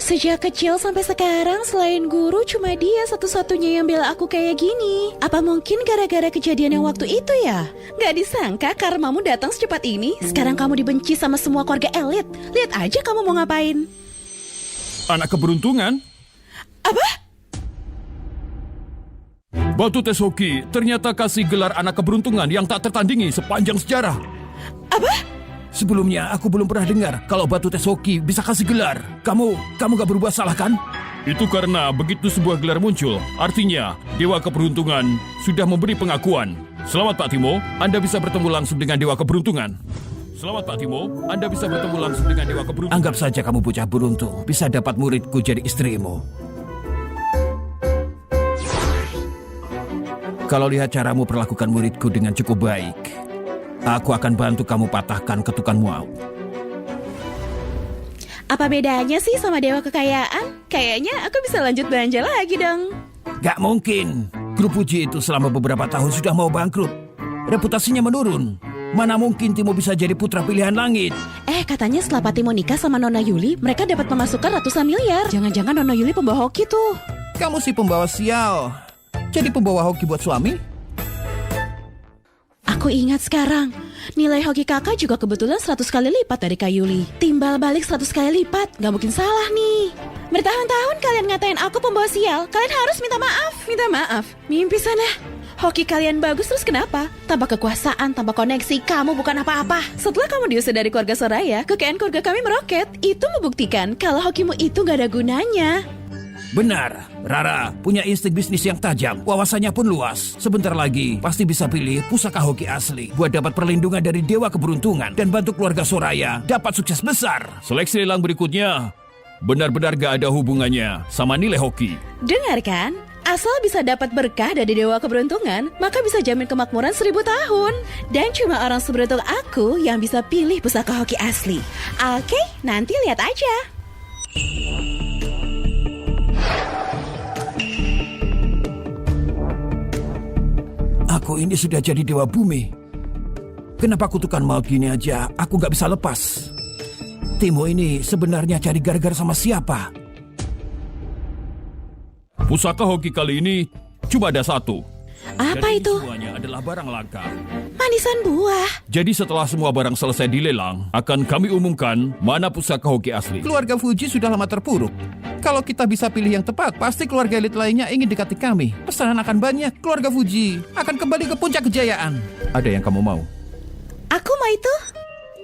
Sejak kecil sampai sekarang selain guru cuma dia satu-satunya yang bela aku kayak gini. Apa mungkin gara-gara kejadian yang waktu itu ya? Gak disangka karmamu datang secepat ini. Sekarang kamu dibenci sama semua keluarga elit. Lihat aja kamu mau ngapain. Anak keberuntungan? Apa? Batu tes hoki ternyata kasih gelar anak keberuntungan yang tak tertandingi sepanjang sejarah. Apa? Sebelumnya aku belum pernah dengar kalau batu tes hoki bisa kasih gelar. Kamu gak berbuat salah kan? Itu karena begitu sebuah gelar muncul, artinya Dewa Keberuntungan sudah memberi pengakuan. Selamat Pak Timo, Anda bisa bertemu langsung dengan Dewa Keberuntungan. Selamat Pak Timo, Anda bisa bertemu langsung dengan Dewa Keberuntungan. Anggap saja kamu bocah beruntung bisa dapat muridku jadi istrimu. Kalau lihat caramu perlakukan muridku dengan cukup baik, Aku akan bantu kamu patahkan ketukanmu out. Apa bedanya sih sama dewa kekayaan? Kayaknya aku bisa lanjut belanja lagi dong. Gak mungkin. Grup Fuji itu selama beberapa tahun sudah mau bangkrut. Reputasinya menurun. Mana mungkin Timo bisa jadi putra pilihan langit? Katanya setelah Pak Timo nikah sama Nona Yuli, mereka dapat pemasukan ratusan miliar. Jangan-jangan Nona Yuli pembawa hoki tuh. Kamu sih pembawa sial. Jadi pembawa hoki buat suami? Aku ingat sekarang, nilai hoki kakak juga kebetulan 100 kali lipat dari Kak Yuli. Timbal balik 100 kali lipat, gak mungkin salah nih. Bertahun-tahun kalian ngatain aku pembawa sial, kalian harus minta maaf. Minta maaf? Mimpi sana. Hoki kalian bagus terus kenapa? Tanpa kekuasaan, tanpa koneksi, kamu bukan apa-apa. Setelah kamu diusir dari keluarga Soraya, kekayaan keluarga kami meroket. Itu membuktikan kalau hokimu itu gak ada gunanya. Benar, Rara punya insting bisnis yang tajam, wawasannya pun luas. Sebentar lagi pasti bisa pilih pusaka hoki asli buat dapat perlindungan dari dewa keberuntungan dan bantu keluarga Soraya dapat sukses besar. Seleksi lelang berikutnya benar-benar gak ada hubungannya sama nilai hoki. Dengarkan, asal bisa dapat berkah dari dewa keberuntungan, maka bisa jamin kemakmuran 1000 tahun. Dan cuma orang seberuntung aku yang bisa pilih pusaka hoki asli. Oke, nanti lihat aja. Aku ini sudah jadi dewa bumi. Kenapa kutukan maut gini aja aku gak bisa lepas? Timo ini sebenarnya cari gara-gara sama siapa? Pusaka hoki kali ini cuma ada satu. Apa Jadi itu? semuanya adalah barang langka. Manisan buah. Jadi setelah semua barang selesai dilelang, akan kami umumkan mana pusaka hoki asli. Keluarga Fuji sudah lama terpuruk. Kalau kita bisa pilih yang tepat, pasti keluarga elit lainnya ingin dekati kami. Pesanan akan banyak, keluarga Fuji akan kembali ke puncak kejayaan. Ada yang kamu mau? Aku mau itu.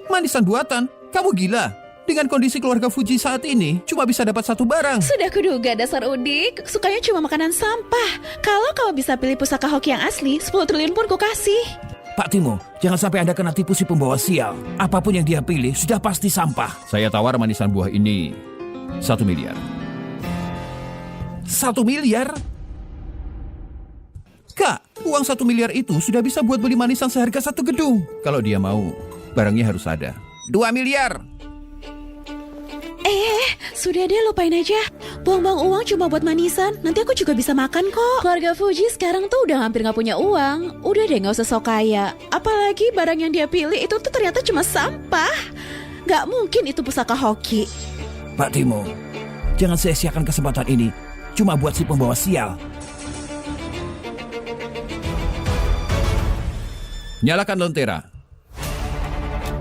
Manisan buatan? Kamu gila? Dengan kondisi keluarga Fuji saat ini, cuma bisa dapat satu barang. Sudah kuduga dasar udik, sukanya cuma makanan sampah. Kalau kamu bisa pilih pusaka hoki yang asli, 10 triliun pun ku kasih. Pak Timo, jangan sampai Anda kena tipu si pembawa sial. Apapun yang dia pilih, sudah pasti sampah. Saya tawar manisan buah ini 1 miliar. 1 miliar? Kak, uang 1 miliar itu sudah bisa buat beli manisan seharga 1 gedung. Kalau dia mau, barangnya harus ada. 2 miliar. Sudah deh, lupain aja. Buang-buang uang cuma buat manisan. Nanti aku juga bisa makan kok. Keluarga Fuji sekarang tuh udah hampir gak punya uang. Udah deh, gak usah sok kaya. Apalagi barang yang dia pilih itu tuh ternyata cuma sampah. Gak mungkin itu pusaka hoki. Pak Timo, jangan sia-siakan kesempatan ini. Cuma buat si pembawa sial. Nyalakan lentera.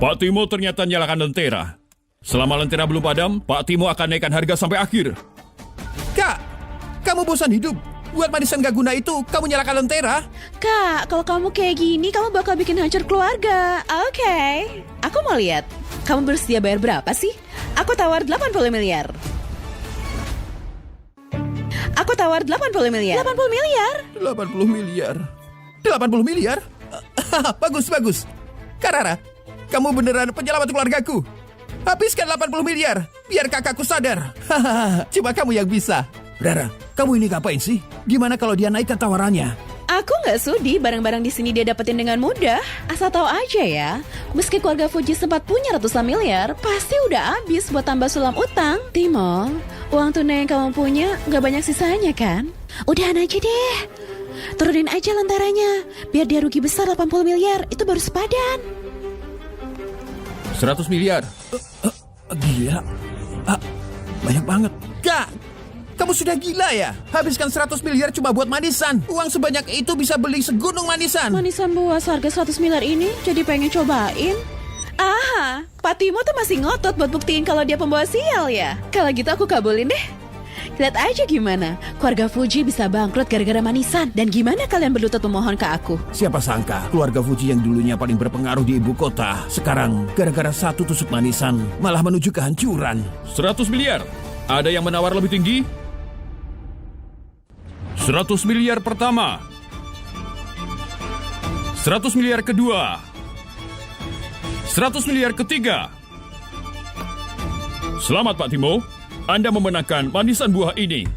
Pak Timo ternyata nyalakan lentera. Selama lentera belum padam, Pak Timo akan naikkan harga sampai akhir. Kak, kamu bosan hidup? Buat manisan gak guna itu, kamu nyalakan lentera? Kak, kalau kamu kayak gini, kamu bakal bikin hancur keluarga. Oke, aku mau lihat. Kamu bersedia bayar berapa sih? Aku tawar 80 miliar. Aku tawar 80 miliar. 80 miliar? 80 miliar. 80 miliar? Bagus, bagus. Kak Rara, kamu beneran penyelamat keluargaku. Habiskan 80 miliar, biar kakakku sadar. Cuma kamu yang bisa. Rara, kamu ini ngapain sih? Gimana kalau dia naikkan tawarannya? Aku nggak sudi barang-barang di sini dia dapetin dengan mudah. Asal tahu aja ya, meski keluarga Fuji sempat punya ratusan miliar, pasti udah habis buat tambah sulam utang. Timo, uang tunai yang kamu punya nggak banyak sisanya kan? Udahan aja deh. Turunin aja lentaranya, biar dia rugi besar 80 miliar, itu baru sepadan. 100 miliar. Gila. Banyak banget. Kak, kamu sudah gila ya? Habiskan 100 miliar cuma buat manisan. Uang sebanyak itu bisa beli segunung manisan. Manisan buah seharga 100 miliar ini jadi pengen cobain. Pak Timo tuh masih ngotot buat buktiin kalau dia pembawa sial ya. Kalau gitu aku kabulin deh. Lihat aja gimana keluarga Fuji bisa bangkrut gara-gara manisan. Dan gimana kalian berlutut memohon ke aku. Siapa sangka keluarga Fuji yang dulunya paling berpengaruh di ibu kota, sekarang gara-gara satu tusuk manisan malah menuju kehancuran. 100 miliar. Ada yang menawar lebih tinggi? 100 miliar pertama. 100 miliar kedua. 100 miliar ketiga. Selamat Pak Timo, Anda memenangkan manisan buah ini.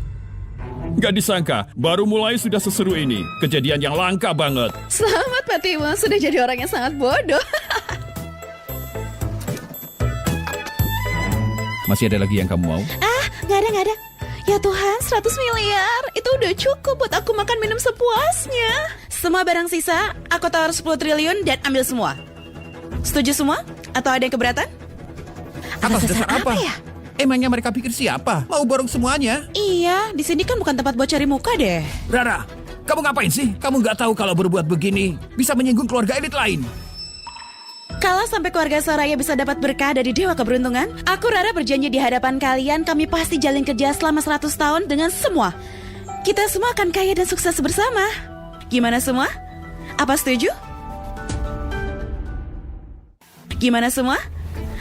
Gak disangka, baru mulai sudah seseru ini. Kejadian yang langka banget. Selamat Pak Timo, sudah jadi orang yang sangat bodoh. Masih ada lagi yang kamu mau? Nggak ada. Ya Tuhan, 100 miliar. Itu udah cukup buat aku makan minum sepuasnya. Semua barang sisa, aku tawar 10 triliun dan ambil semua. Setuju semua? Atau ada yang keberatan? Atas dasar apa? ya? Emangnya mereka pikir siapa? Mau borong semuanya? Iya, di sini kan bukan tempat buat cari muka deh. Rara, kamu ngapain sih? Kamu nggak tahu kalau berbuat begini bisa menyinggung keluarga elit lain. Kalau sampai keluarga Soraya bisa dapat berkah dari Dewa Keberuntungan, aku Rara berjanji di hadapan kalian, kami pasti jalin kerja selama 100 tahun dengan semua. Kita semua akan kaya dan sukses bersama. Gimana semua? Apa setuju? Gimana semua?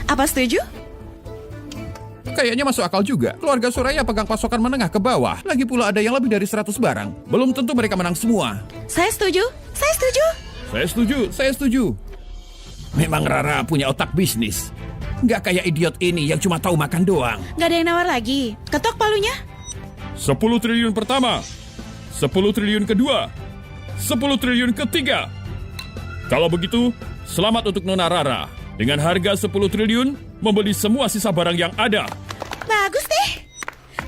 Apa setuju? Kayaknya masuk akal juga. Keluarga Soraya pegang pasokan menengah ke bawah. Lagi pula ada yang lebih dari 100 barang. Belum tentu mereka menang semua. Saya setuju. Saya setuju. Saya setuju. Memang Rara punya otak bisnis. Nggak kayak idiot ini yang cuma tahu makan doang. Gak ada yang nawar lagi. Ketok palunya. 10 triliun pertama, 10 triliun kedua, 10 triliun ketiga. Kalau begitu, selamat untuk Nona Rara. Dengan harga 10 triliun, membeli semua sisa barang yang ada. Bagus deh.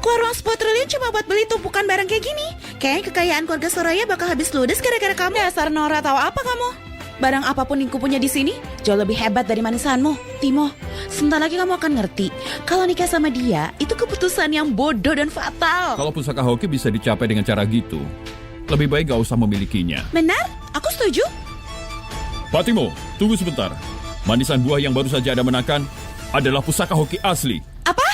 Keluar uang 10 triliun cuma buat beli tumpukan barang kayak gini. Kayaknya kekayaan keluarga Soraya bakal habis ludes gara-gara kamu. Dasar Nora, tahu apa kamu? Barang apapun yang kupunya di sini jauh lebih hebat dari manisanmu, Timo. Sebentar lagi kamu akan ngerti kalau nikah sama dia itu keputusan yang bodoh dan fatal. Kalau pusaka hoki bisa dicapai dengan cara gitu, lebih baik gak usah memilikinya. Benar? Aku setuju. Pak Timo, tunggu sebentar. Manisan buah yang baru saja Anda menangkan adalah pusaka hoki asli. Apa?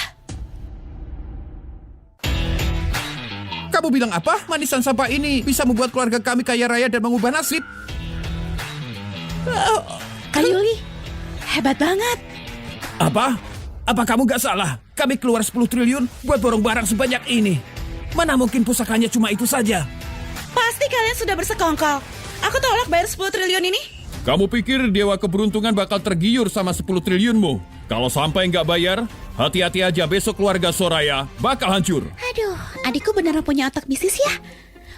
Kamu bilang apa? Manisan sampah ini bisa membuat keluarga kami kaya raya dan mengubah nasib. Kak Yuli, hebat banget. Apa? Apa kamu gak salah? Kami keluar 10 triliun buat borong barang sebanyak ini. Mana mungkin pusakanya cuma itu saja? Pasti kalian sudah bersekongkol. Aku tolak bayar 10 triliun ini. Kamu pikir Dewa Keberuntungan bakal tergiur sama 10 triliunmu? Kalau sampai nggak bayar, hati-hati aja besok keluarga Soraya bakal hancur. Aduh, adikku beneran punya otak bisnis ya.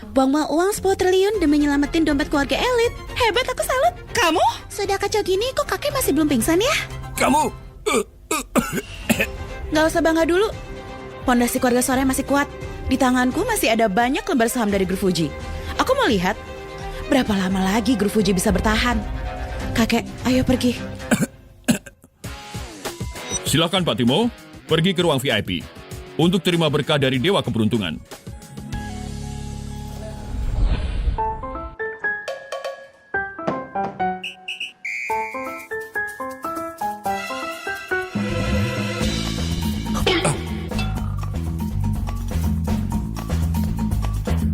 Buang-buang uang 10 triliun demi nyelamatin dompet keluarga elit. Hebat, aku salut. Kamu? Sudah kacau gini, kok kakek masih belum pingsan ya? Kamu... Gak usah bangga dulu. Pondasi keluarga Soraya masih kuat. Di tanganku masih ada banyak lembar saham dari Grup Fuji. Aku mau lihat berapa lama lagi Grup Fuji bisa bertahan. Kakek, ayo pergi. Silakan Pak Timo, pergi ke ruang VIP untuk terima berkah dari Dewa Keberuntungan.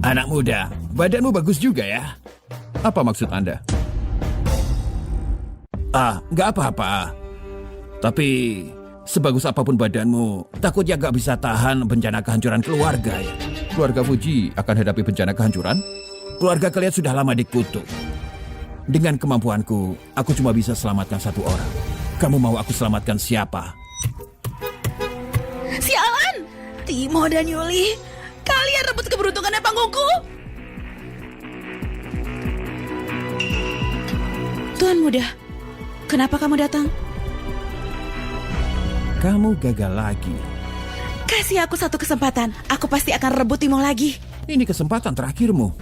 Anak muda, badanmu bagus juga ya. Apa maksud Anda? Nggak apa-apa. Tapi sebagus apapun badanmu, takutnya gak bisa tahan bencana kehancuran keluarga ya. Keluarga Fuji akan hadapi bencana kehancuran? Keluarga kalian sudah lama dikutuk. Dengan kemampuanku, aku cuma bisa selamatkan satu orang. Kamu mau aku selamatkan siapa? Sialan! Timo dan Yuli, kalian rebut keberuntungannya panggungku. Tuan muda, kenapa kamu datang? Kamu gagal lagi. Kasih aku satu kesempatan, aku pasti akan rebut Timo lagi. Ini kesempatan terakhirmu.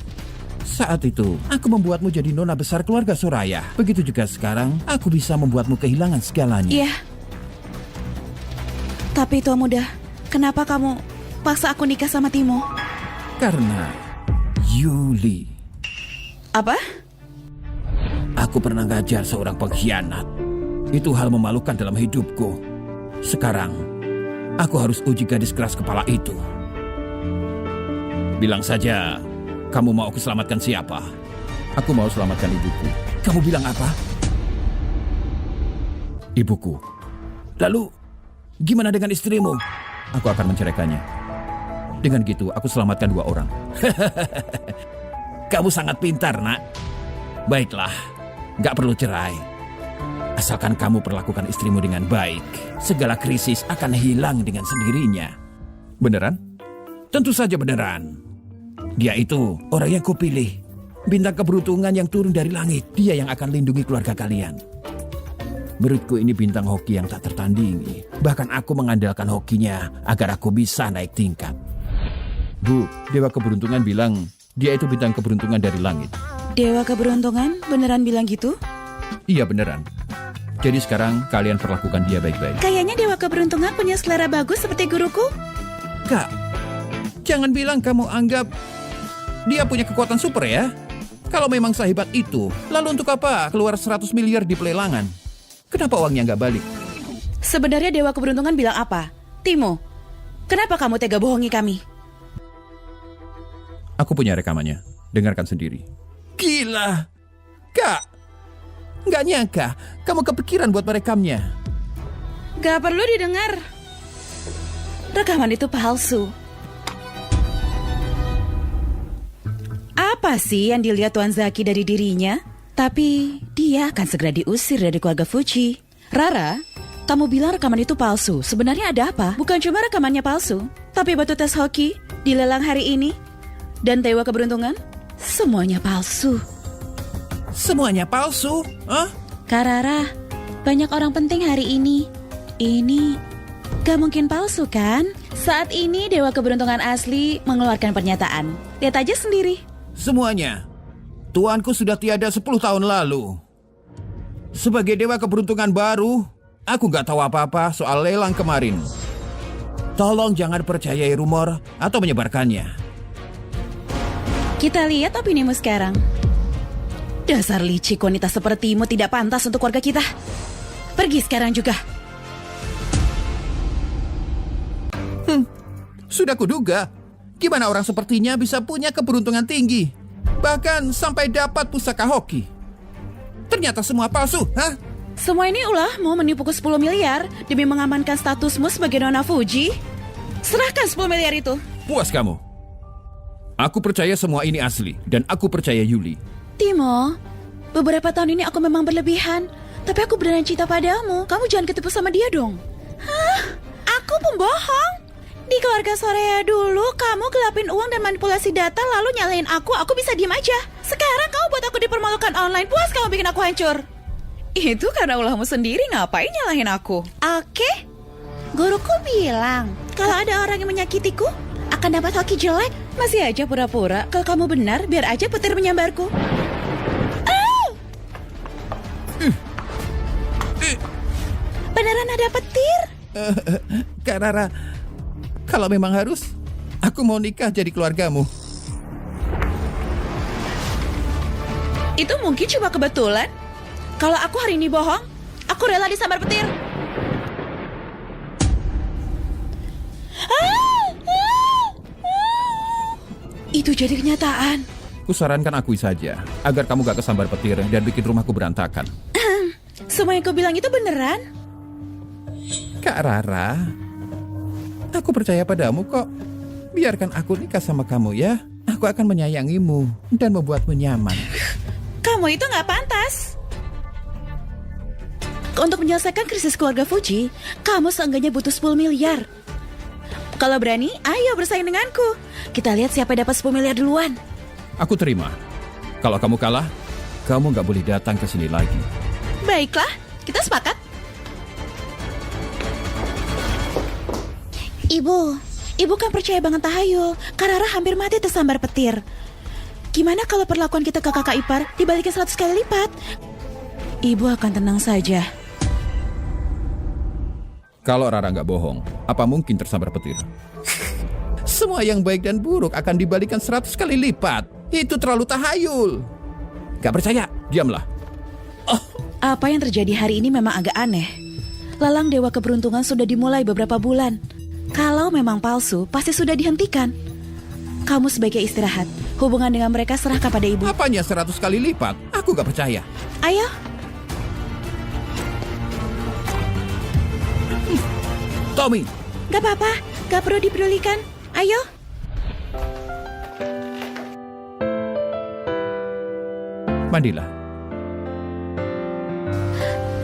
Saat itu, aku membuatmu jadi nona besar keluarga Soraya. Begitu juga sekarang, aku bisa membuatmu kehilangan segalanya. Iya. Tapi Tuan muda, kenapa kamu paksa aku nikah sama Timo? Karena Yuli. Apa? Aku pernah ngajar seorang pengkhianat. Itu hal memalukan dalam hidupku. Sekarang, aku harus uji gadis keras kepala itu. Bilang saja, kamu mau aku selamatkan siapa? Aku mau selamatkan ibuku. Kamu bilang apa? Ibuku. Lalu, gimana dengan istrimu? Aku akan menceraikannya. Dengan gitu, aku selamatkan 2 orang. Kamu sangat pintar, nak. Baiklah, gak perlu cerai. Asalkan kamu perlakukan istrimu dengan baik, segala krisis akan hilang dengan sendirinya. Beneran? Tentu saja beneran. Dia itu orang yang kupilih. Bintang keberuntungan yang turun dari langit. Dia yang akan lindungi keluarga kalian. Menurutku ini bintang hoki yang tak tertandingi. Bahkan aku mengandalkan hokinya agar aku bisa naik tingkat. Bu, Dewa Keberuntungan bilang dia itu bintang keberuntungan dari langit. Dewa keberuntungan beneran bilang gitu? Iya beneran. Jadi sekarang kalian perlakukan dia baik-baik. Kayaknya Dewa keberuntungan punya selera bagus seperti guruku. Kak, jangan bilang kamu anggap dia punya kekuatan super ya. Kalau memang sehebat itu, lalu untuk apa keluar 100 miliar di pelelangan? Kenapa uangnya nggak balik? Sebenarnya Dewa keberuntungan bilang apa? Timo, kenapa kamu tega bohongi kami? Aku punya rekamannya. Dengarkan sendiri. Gila! Kak! Nggak nyangka kamu kepikiran buat merekamnya. Gak perlu didengar. Rekaman itu palsu. Apa sih yang dilihat Tuan Zaki dari dirinya? Tapi dia akan segera diusir dari keluarga Fuji. Rara, kamu bilang rekaman itu palsu. Sebenarnya ada apa? Bukan cuma rekamannya palsu, tapi batu tes hoki di lelang hari ini dan Dewa Keberuntungan, semuanya palsu. Semuanya palsu? Hah? Kak Rara, banyak orang penting hari ini. Ini gak mungkin palsu kan? Saat ini Dewa Keberuntungan asli mengeluarkan pernyataan. Lihat aja sendiri. Semuanya. Tuanku sudah tiada 10 tahun lalu. Sebagai Dewa Keberuntungan baru, aku gak tahu apa-apa soal lelang kemarin. Tolong jangan percayai rumor atau menyebarkannya. Kita lihat opinimu sekarang. Dasar licik wanita sepertimu tidak pantas untuk keluarga kita. Pergi sekarang juga. Sudah kuduga. Gimana orang sepertinya bisa punya keberuntungan tinggi? Bahkan sampai dapat pusaka hoki. Ternyata semua palsu, hah? Semua ini ulahmu menipuku 10 miliar demi mengamankan statusmu sebagai Nona Fuji. Serahkan 10 miliar itu. Puas kamu? Aku percaya semua ini asli. Dan aku percaya Yuli. Timo, beberapa tahun ini aku memang berlebihan. Tapi aku beneran cinta padamu. Kamu jangan ketipu sama dia dong. Hah? Aku pembohong? Di keluarga Soraya dulu, kamu gelapin uang dan manipulasi data lalu nyalahin aku bisa diem aja. Sekarang kamu buat aku dipermalukan online, puas kamu bikin aku hancur. Itu karena ulahmu sendiri, ngapain nyalahin aku? Oke, guruku bilang, kalau ada orang yang menyakitiku, akan dapat hoki jelek. Masih aja pura-pura, kalau kamu benar, biar aja petir menyambarku. Beneran ada petir? Kak Rara, kalau memang harus, aku mau nikah jadi keluargamu. Itu mungkin cuma kebetulan. Kalau aku hari ini bohong, aku rela disambar petir. Itu jadi kenyataan. Kusarankan akui saja, agar kamu gak kesambar petir dan bikin rumahku berantakan. Semua yang kau bilang itu beneran? Kak Rara, aku percaya padamu kok. Biarkan aku nikah sama kamu ya. Aku akan menyayangimu dan membuatmu nyaman. Kamu itu gak pantas. Untuk menyelesaikan krisis keluarga Fuji, kamu seenggaknya butuh 10 miliar. Kalau berani, ayo bersaing denganku. Kita lihat siapa yang dapat 10 miliar duluan. Aku terima. Kalau kamu kalah, kamu gak boleh datang ke sini lagi. Baiklah, kita sepakat. Ibu kan percaya banget tahayul. Kak Rara hampir mati tersambar petir. Gimana kalau perlakuan kita ke kakak ipar dibalikin 100 kali lipat? Ibu akan tenang saja. Kalau Rara nggak bohong, apa mungkin tersambar petir? Semua yang baik dan buruk akan dibalikan 100 kali lipat. Itu terlalu tahayul. Gak percaya? Diamlah. Apa yang terjadi hari ini memang agak aneh. Lelang Dewa Keberuntungan sudah dimulai beberapa bulan. Kalau memang palsu, pasti sudah dihentikan. Kamu sebaiknya istirahat. Hubungan dengan mereka serahkan pada ibu. Apanya 100 kali lipat? Aku gak percaya. Ayo. Tommy! Gak apa-apa, gak perlu dipedulikan. Ayo. Mandilah.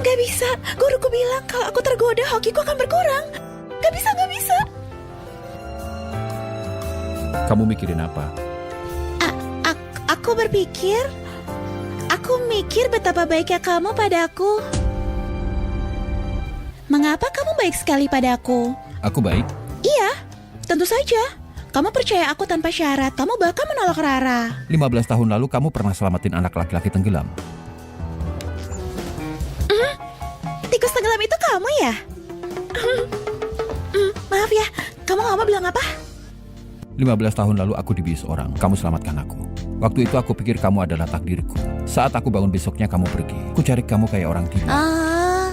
Gak bisa, guruku bilang kalau aku tergoda, hokiku akan berkurang. Gak bisa. Kamu mikirin apa? Aku mikir betapa baiknya kamu padaku. Mengapa kamu baik sekali padaku? Aku baik. Iya, tentu saja. Kamu percaya aku tanpa syarat. Kamu bahkan menolak Rara. 15 tahun lalu kamu pernah selamatin anak laki-laki tenggelam. Tikus tenggelam itu kamu ya? Maaf ya, kamu ngomong bilang apa? 15 tahun lalu aku dibius orang. Kamu selamatkan aku. Waktu itu aku pikir kamu adalah takdirku. Saat aku bangun besoknya kamu pergi. Ku cari kamu kayak orang gila. Oh,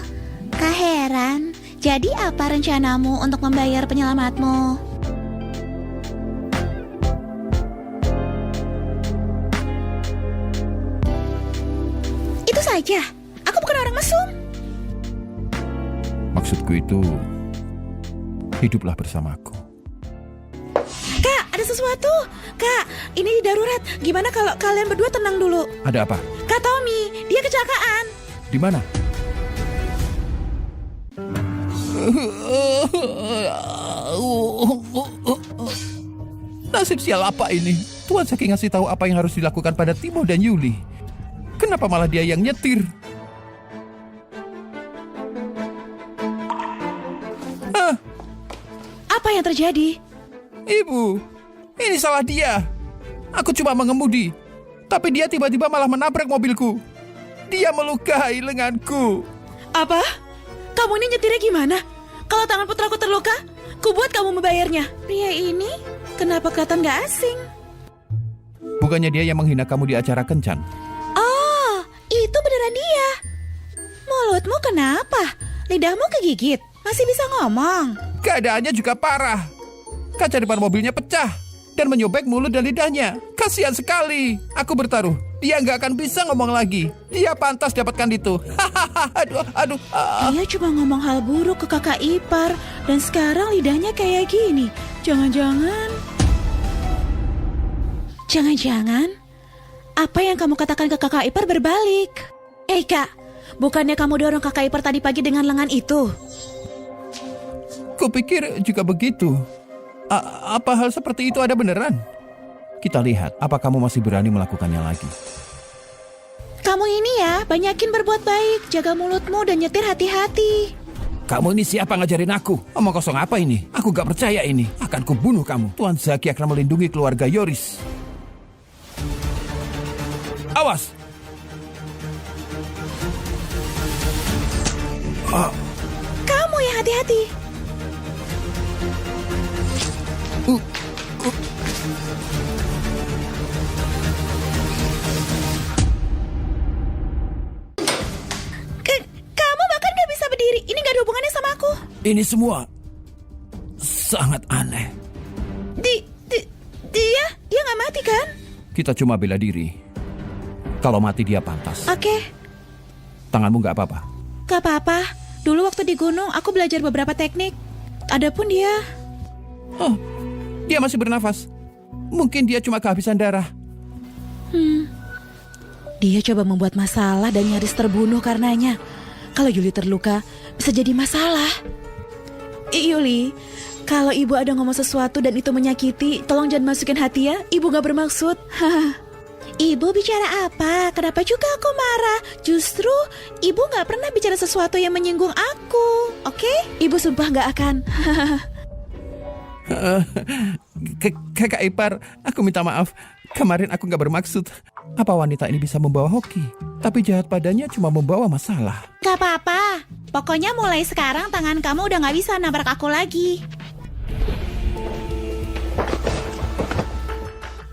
Kak Heran. Jadi apa rencanamu untuk membayar penyelamatmu? Itu saja. Aku bukan orang mesum. Maksudku itu, hiduplah bersamaku. Kak, ada sesuatu. Kak, ini darurat. Gimana kalau kalian berdua tenang dulu? Ada apa? Kak Tommy, dia kecelakaan. Di mana? Nasib sial apa ini? Tuan saking ngasih tahu apa yang harus dilakukan pada Timo dan Yuli. Kenapa malah dia yang nyetir? Apa yang terjadi? Ibu, ini salah dia. Aku cuma mengemudi, tapi dia tiba-tiba malah menabrak mobilku. Dia melukai lenganku. Apa? Kamu ini nyetirnya gimana? Kalau tangan putraku terluka, ku buat kamu membayarnya. Pria ini kenapa kelihatan gak asing? Bukannya dia yang menghina kamu di acara kencan? Oh, itu beneran dia. Mulutmu kenapa? Lidahmu kegigit? Masih bisa ngomong? Keadaannya juga parah. Kaca depan mobilnya pecah dan menyobek mulut dan lidahnya. Kasihan sekali. Aku bertaruh, dia nggak akan bisa ngomong lagi. Dia pantas dapatkan itu. aduh. Dia cuma ngomong hal buruk ke kakak ipar dan sekarang lidahnya kayak gini. Jangan-jangan apa yang kamu katakan ke kakak ipar berbalik. Kak, bukannya kamu dorong kakak ipar tadi pagi dengan lengan itu? Kupikir juga begitu. Apa hal seperti itu ada beneran? Kita lihat, apa kamu masih berani melakukannya lagi? Kamu ini ya, banyakin berbuat baik, jaga mulutmu dan nyetir hati-hati. Kamu ini siapa ngajarin aku? Omong kosong apa ini? Aku gak percaya ini. Akan kubunuh kamu. Tuan Zaki akan melindungi keluarga Yoris. Awas! Kamu yang hati-hati. Kamu bahkan gak bisa berdiri. Ini gak ada hubungannya sama aku. Ini semua sangat aneh. Dia gak mati kan? Kita cuma bela diri. Kalau mati dia pantas. Oke, Tanganmu gak apa-apa? gak apa-apa. Dulu waktu di gunung aku belajar beberapa teknik. Adapun dia, Oh, dia masih bernafas. Mungkin dia cuma kehabisan darah. dia coba membuat masalah dan nyaris terbunuh karenanya. Kalau Yuli terluka, bisa jadi masalah. Yuli, kalau ibu ada ngomong sesuatu dan itu menyakiti, tolong jangan masukin hati ya. Ibu gak bermaksud. Ibu bicara apa? Kenapa juga aku marah? Justru ibu gak pernah bicara sesuatu yang menyinggung aku. Oke? Ibu sumpah gak akan. Kakak ipar, aku minta maaf. Kemarin aku gak bermaksud. Apa wanita ini bisa membawa hoki? Tapi jahat padanya cuma membawa masalah. Gak apa-apa. Pokoknya mulai sekarang tangan kamu udah gak bisa nabrak aku lagi.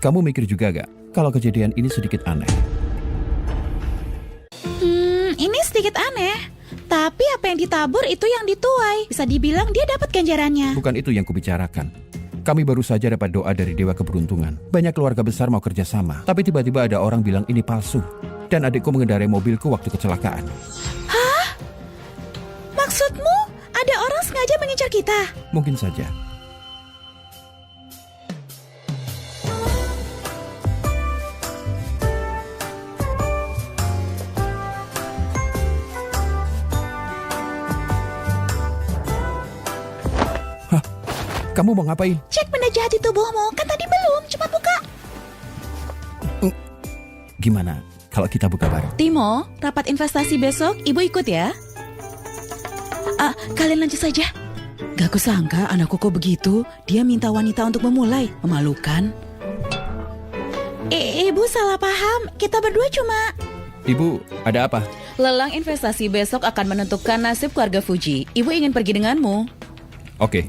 Kamu mikir juga gak? Kalau kejadian ini sedikit aneh. Ini sedikit aneh. Tapi apa yang ditabur itu yang dituai. Bisa dibilang dia dapat ganjarannya. Bukan itu yang kubicarakan. Kami baru saja dapat doa dari Dewa Keberuntungan. Banyak keluarga besar mau kerjasama. Tapi tiba-tiba ada orang bilang ini palsu. Dan adikku mengendarai mobilku waktu kecelakaan. Maksudmu ada orang sengaja mengincar kita? Mungkin saja. Kamu mau ngapain? Cek benda jahat di tubuhmu. Kan tadi belum, cepat buka. Gimana kalau kita buka bareng? Timo, rapat investasi besok, ibu ikut ya. Kalian lanjut saja. Gak kusangka anakku kok begitu. Dia minta wanita untuk memulai. Memalukan. Ibu salah paham. Kita berdua cuma... Ibu, ada apa? Lelang investasi besok akan menentukan nasib keluarga Fuji. Ibu ingin pergi denganmu. Oke.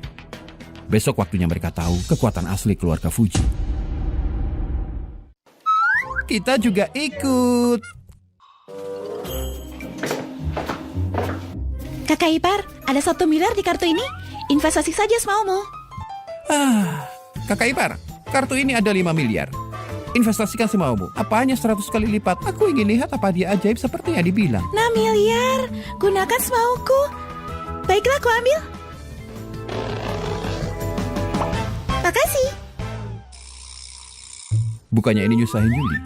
Besok waktunya mereka tahu kekuatan asli keluarga Fuji. Kita juga ikut. Kakak ipar, ada 1 miliar di kartu ini. Investasi saja semaumu. Kakak ipar, kartu ini ada 5 miliar. Investasikan semaumu. Apa hanya 100 kali lipat? Aku ingin lihat apa dia ajaib seperti yang dibilang. 6 miliar, gunakan semauku. Baiklah, aku ambil. Makasih. Bukannya ini nyusahin Yuli.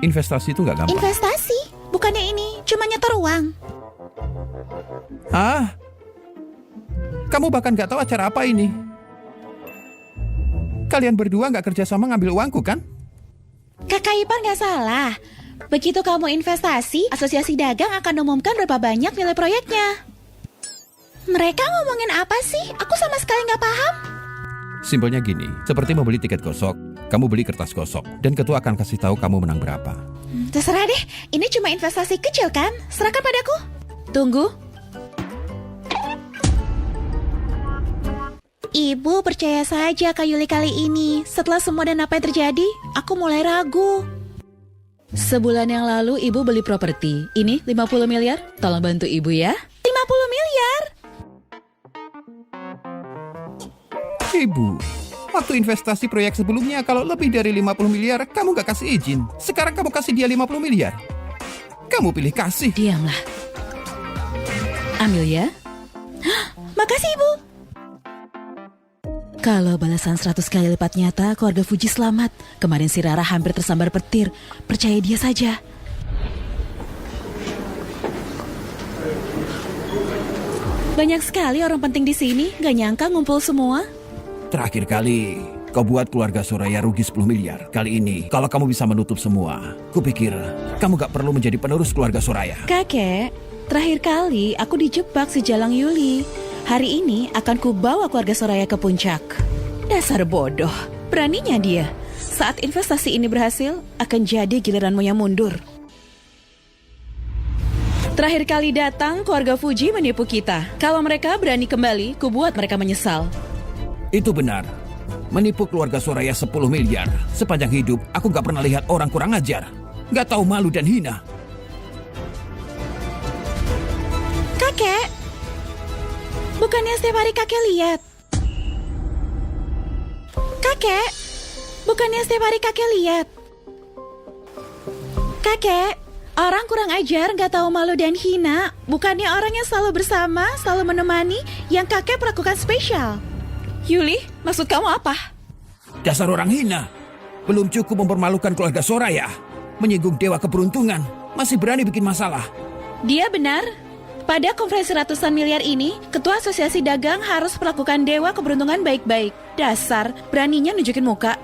Investasi itu nggak gampang. Investasi? Bukannya ini cuma nyetor uang. Kamu bahkan nggak tahu acara apa ini. Kalian berdua nggak kerjasama ngambil uangku kan? Kakak ipar nggak salah. Begitu kamu investasi, asosiasi dagang akan umumkan berapa banyak nilai proyeknya. Mereka ngomongin apa sih? Aku sama sekali nggak paham. Simpelnya gini, seperti membeli tiket gosok. Kamu beli kertas gosok, dan ketua akan kasih tahu kamu menang berapa. Terserah deh, ini cuma investasi kecil kan? Serahkan padaku. Tunggu. Ibu percaya saja Kak Yuli kali ini. Setelah semua dan apa yang terjadi, aku mulai ragu. Sebulan yang lalu ibu beli properti. Ini 50 miliar. Tolong bantu ibu ya. 50 miliar? Ibu, waktu investasi proyek sebelumnya kalau lebih dari 50 miliar, kamu gak kasih izin. Sekarang kamu kasih dia 50 miliar. Kamu pilih kasih. Diamlah. Ambil ya. Makasih ibu. Kalau balasan 100 kali lipat nyata, keluarga Fuji selamat. Kemarin si Rara hampir tersambar petir. Percaya dia saja. Banyak sekali orang penting di sini. Gak nyangka ngumpul semua. Terakhir kali, kau buat keluarga Soraya rugi 10 miliar. Kali ini, kalau kamu bisa menutup semua, kupikir kamu gak perlu menjadi penerus keluarga Soraya. Kakek, terakhir kali aku dijebak si Jalang Yuli. Hari ini akan kubawa keluarga Soraya ke puncak. Dasar bodoh, beraninya dia. Saat investasi ini berhasil, akan jadi giliranmu yang mundur. Terakhir kali datang, keluarga Fuji menipu kita. Kalau mereka berani kembali, kubuat mereka menyesal. Itu benar. Menipu keluarga Soraya 10 miliar. Sepanjang hidup, aku gak pernah lihat orang kurang ajar. Gak tahu malu dan hina. Kakek, bukannya setiap hari kakek lihat? Kakek, bukannya setiap hari kakek lihat? Kakek, orang kurang ajar, gak tahu malu dan hina. Bukannya orang yang selalu bersama, selalu menemani, yang kakek perlakukan spesial. Yuli, maksud kamu apa? Dasar orang hina. Belum cukup mempermalukan keluarga Soraya. Menyinggung dewa keberuntungan. Masih berani bikin masalah. Dia benar. Pada konferensi ratusan miliar ini, Ketua Asosiasi Dagang harus melakukan dewa keberuntungan baik-baik. Dasar, beraninya nunjukin muka.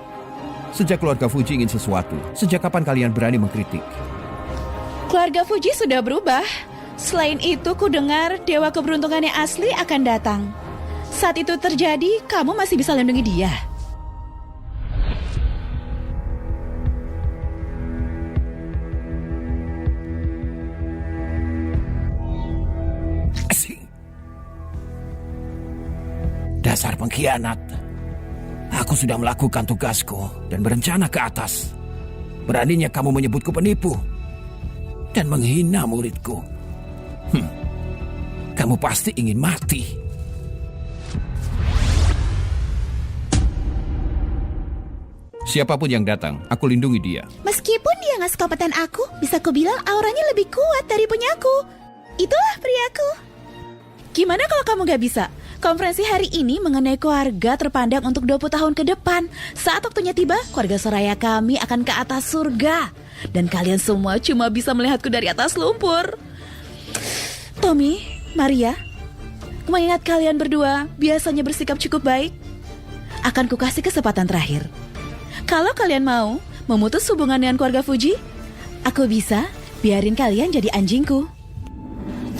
Sejak keluarga Fuji ingin sesuatu, sejak kapan kalian berani mengkritik? Keluarga Fuji sudah berubah. Selain itu, ku dengar dewa keberuntungan yang asli akan datang. Saat itu terjadi, kamu masih bisa lindungi dia. Dasar pengkhianat. Aku sudah melakukan tugasku dan berencana ke atas. Beraninya kamu menyebutku penipu dan menghina muridku. Kamu pasti ingin mati. Siapapun yang datang, aku lindungi dia. Meskipun dia nggak sekompeten aku, bisa kubilang auranya lebih kuat dari punyaku. Itulah priaku. Gimana kalau kamu gak bisa? Konferensi hari ini mengenai keluarga terpandang untuk 20 tahun ke depan. Saat waktunya tiba, keluarga Soraya kami akan ke atas surga. Dan kalian semua cuma bisa melihatku dari atas lumpur. Tommy, Maria, mengingat kalian berdua biasanya bersikap cukup baik, akan kukasih kesempatan terakhir. Kalau kalian mau memutus hubungan dengan keluarga Fuji, Aku bisa biarin kalian jadi anjingku.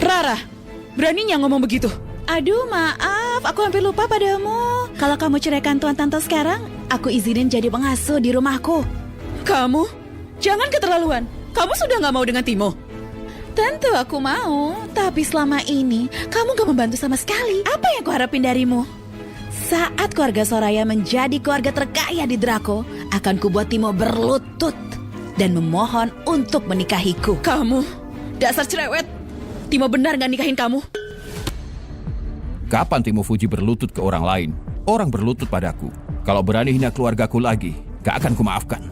Rara, beraninya ngomong begitu? Aduh, maaf, aku hampir lupa padamu. Kalau kamu ceraikan Tuan Tante sekarang, aku izinin jadi pengasuh di rumahku. Kamu? Jangan keterlaluan. Kamu sudah gak mau dengan Timo? Tentu aku mau, tapi selama ini kamu gak membantu sama sekali. Apa yang kuharapin darimu? Saat keluarga Soraya menjadi keluarga terkaya di Draco, akan kubuat Timo berlutut dan memohon untuk menikahiku. Kamu, dasar cerewet. Timo benar gak nikahin kamu? Kapan Timo Fuji berlutut ke orang lain? Orang berlutut padaku. Kalau berani hina keluargaku lagi, gak akan kumaafkan.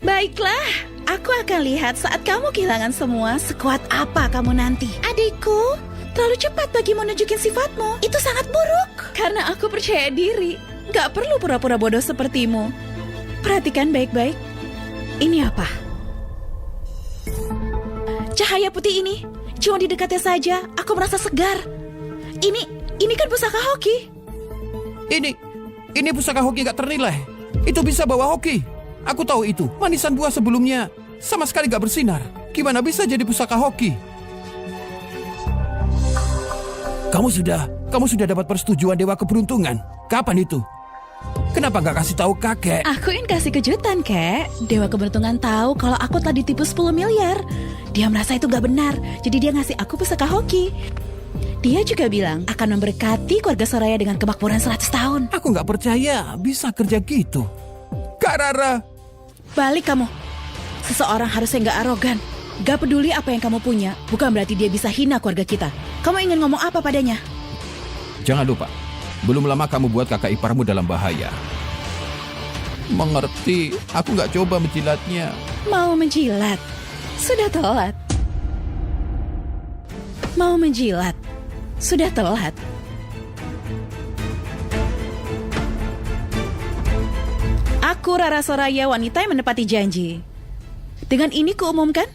Baiklah, aku akan lihat saat kamu kehilangan semua sekuat apa kamu nanti. Adikku, terlalu cepat bagimu nunjukin sifatmu. Itu sangat buruk. Karena aku percaya diri. Gak perlu pura-pura bodoh sepertimu. Perhatikan baik-baik. Ini apa? Cahaya putih ini. Cuma di dekatnya saja, aku merasa segar. Ini kan pusaka hoki. Ini pusaka hoki gak ternilai. Itu bisa bawa hoki. Aku tahu itu. Manisan buah sebelumnya sama sekali gak bersinar. Gimana bisa jadi pusaka hoki? Kamu sudah dapat persetujuan Dewa Keberuntungan. Kapan itu? Kenapa gak kasih tahu kakek? Aku ingin kasih kejutan, Kek. Dewa Keberuntungan tahu kalau aku telah ditipu 10 miliar. Dia merasa itu gak benar, jadi dia ngasih aku pusaka hoki. Dia juga bilang akan memberkati keluarga Soraya dengan kemakmuran 100 tahun. Aku gak percaya bisa kerja gitu. Kak Rara. Balik kamu. Seseorang harusnya gak arogan. Gak peduli apa yang kamu punya, bukan berarti dia bisa hina keluarga kita. Kamu ingin ngomong apa padanya? Jangan lupa, belum lama kamu buat kakak iparmu dalam bahaya. Mengerti, aku gak coba menjilatnya. Mau menjilat? Sudah telat. Mau menjilat? Sudah telat. Aku Rara Soraya, wanita yang menepati janji. Dengan ini kuumumkan,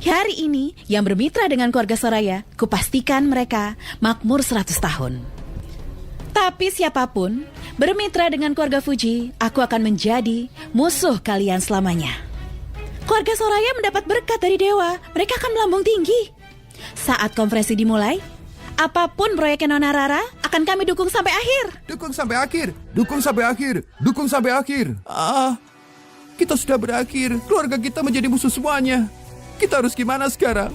hari ini yang bermitra dengan keluarga Soraya, kupastikan mereka makmur 100 tahun. Tapi siapapun bermitra dengan keluarga Fuji, aku akan menjadi musuh kalian selamanya. Keluarga Soraya mendapat berkat dari dewa, mereka akan melambung tinggi. Saat konferensi dimulai, apapun proyeknya Nona Rara akan kami dukung sampai akhir. Dukung sampai akhir, dukung sampai akhir, dukung sampai akhir. Kita sudah berakhir, keluarga kita menjadi musuh semuanya. Kita harus gimana sekarang?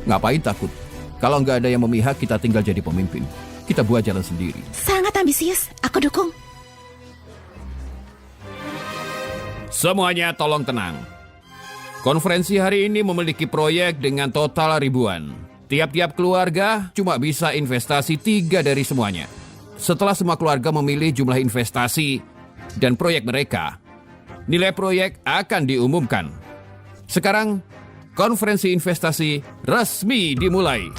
Ngapain takut? Kalau nggak ada yang memihak, kita tinggal jadi pemimpin. Kita buat jalan sendiri. Sangat ambisius, aku dukung. Semuanya tolong tenang. Konferensi hari ini memiliki proyek dengan total ribuan. Tiap-tiap keluarga cuma bisa investasi 3 dari semuanya. Setelah semua keluarga memilih jumlah investasi dan proyek mereka, nilai proyek akan diumumkan. Sekarang, konferensi investasi resmi dimulai.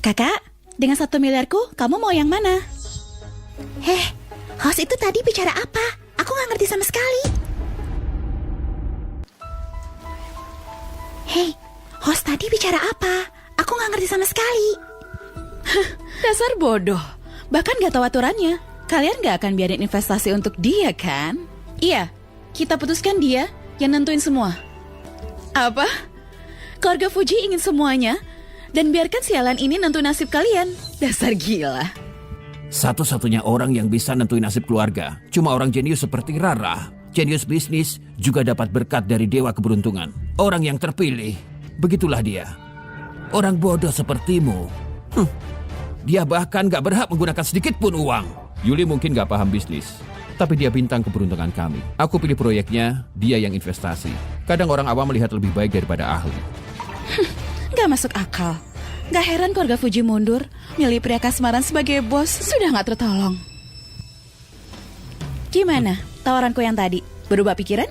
Kakak, dengan 1 miliarku, kamu mau yang mana? Host itu tadi bicara apa? Aku gak ngerti sama sekali. Host tadi bicara apa? Aku gak ngerti sama sekali. Dasar bodoh. Bahkan gak tahu aturannya. Kalian gak akan biarin investasi untuk dia, kan? Iya, kita putuskan dia yang nentuin semua. Apa? Keluarga Fuji ingin semuanya, dan biarkan sialan ini nentuin nasib kalian. Dasar gila. Satu-satunya orang yang bisa nentuin nasib keluarga cuma orang jenius seperti Rara. Jenius bisnis juga dapat berkat dari Dewa Keberuntungan. Orang yang terpilih, begitulah dia. Orang bodoh sepertimu, dia bahkan gak berhak menggunakan sedikit pun uang. Yuli mungkin gak paham bisnis, tapi dia bintang keberuntungan kami. Aku pilih proyeknya, dia yang investasi. Kadang orang awam melihat lebih baik daripada ahli. Gak masuk akal. Gak heran keluarga Fuji mundur, milih pria kasmaran sebagai bos, sudah gak tertolong. Gimana tawaranku yang tadi? Berubah pikiran?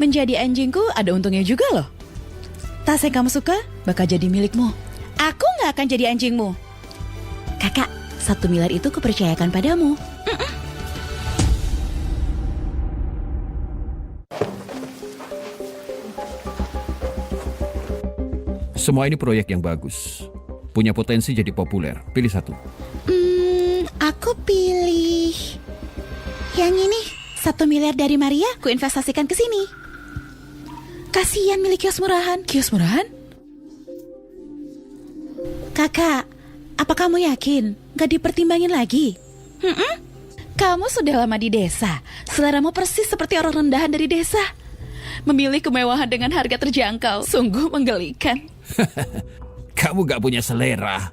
Menjadi anjingku ada untungnya juga loh. Tas yang kamu suka bakal jadi milikmu. Aku gak akan jadi anjingmu. Kakak, 1 miliar itu kupercayakan padamu. Semua ini proyek yang bagus, punya potensi jadi populer. Pilih satu. Aku pilih Yang ini 1 miliar dari Maria, ku investasikan ke sini. Kasihan milik kios murahan. Kios murahan? Kakak, apa kamu yakin gak dipertimbangin lagi? Kamu sudah lama di desa. Seleramu persis seperti orang rendahan dari desa. Memilih kemewahan dengan harga terjangkau. Sungguh menggelikan. Kamu gak punya selera.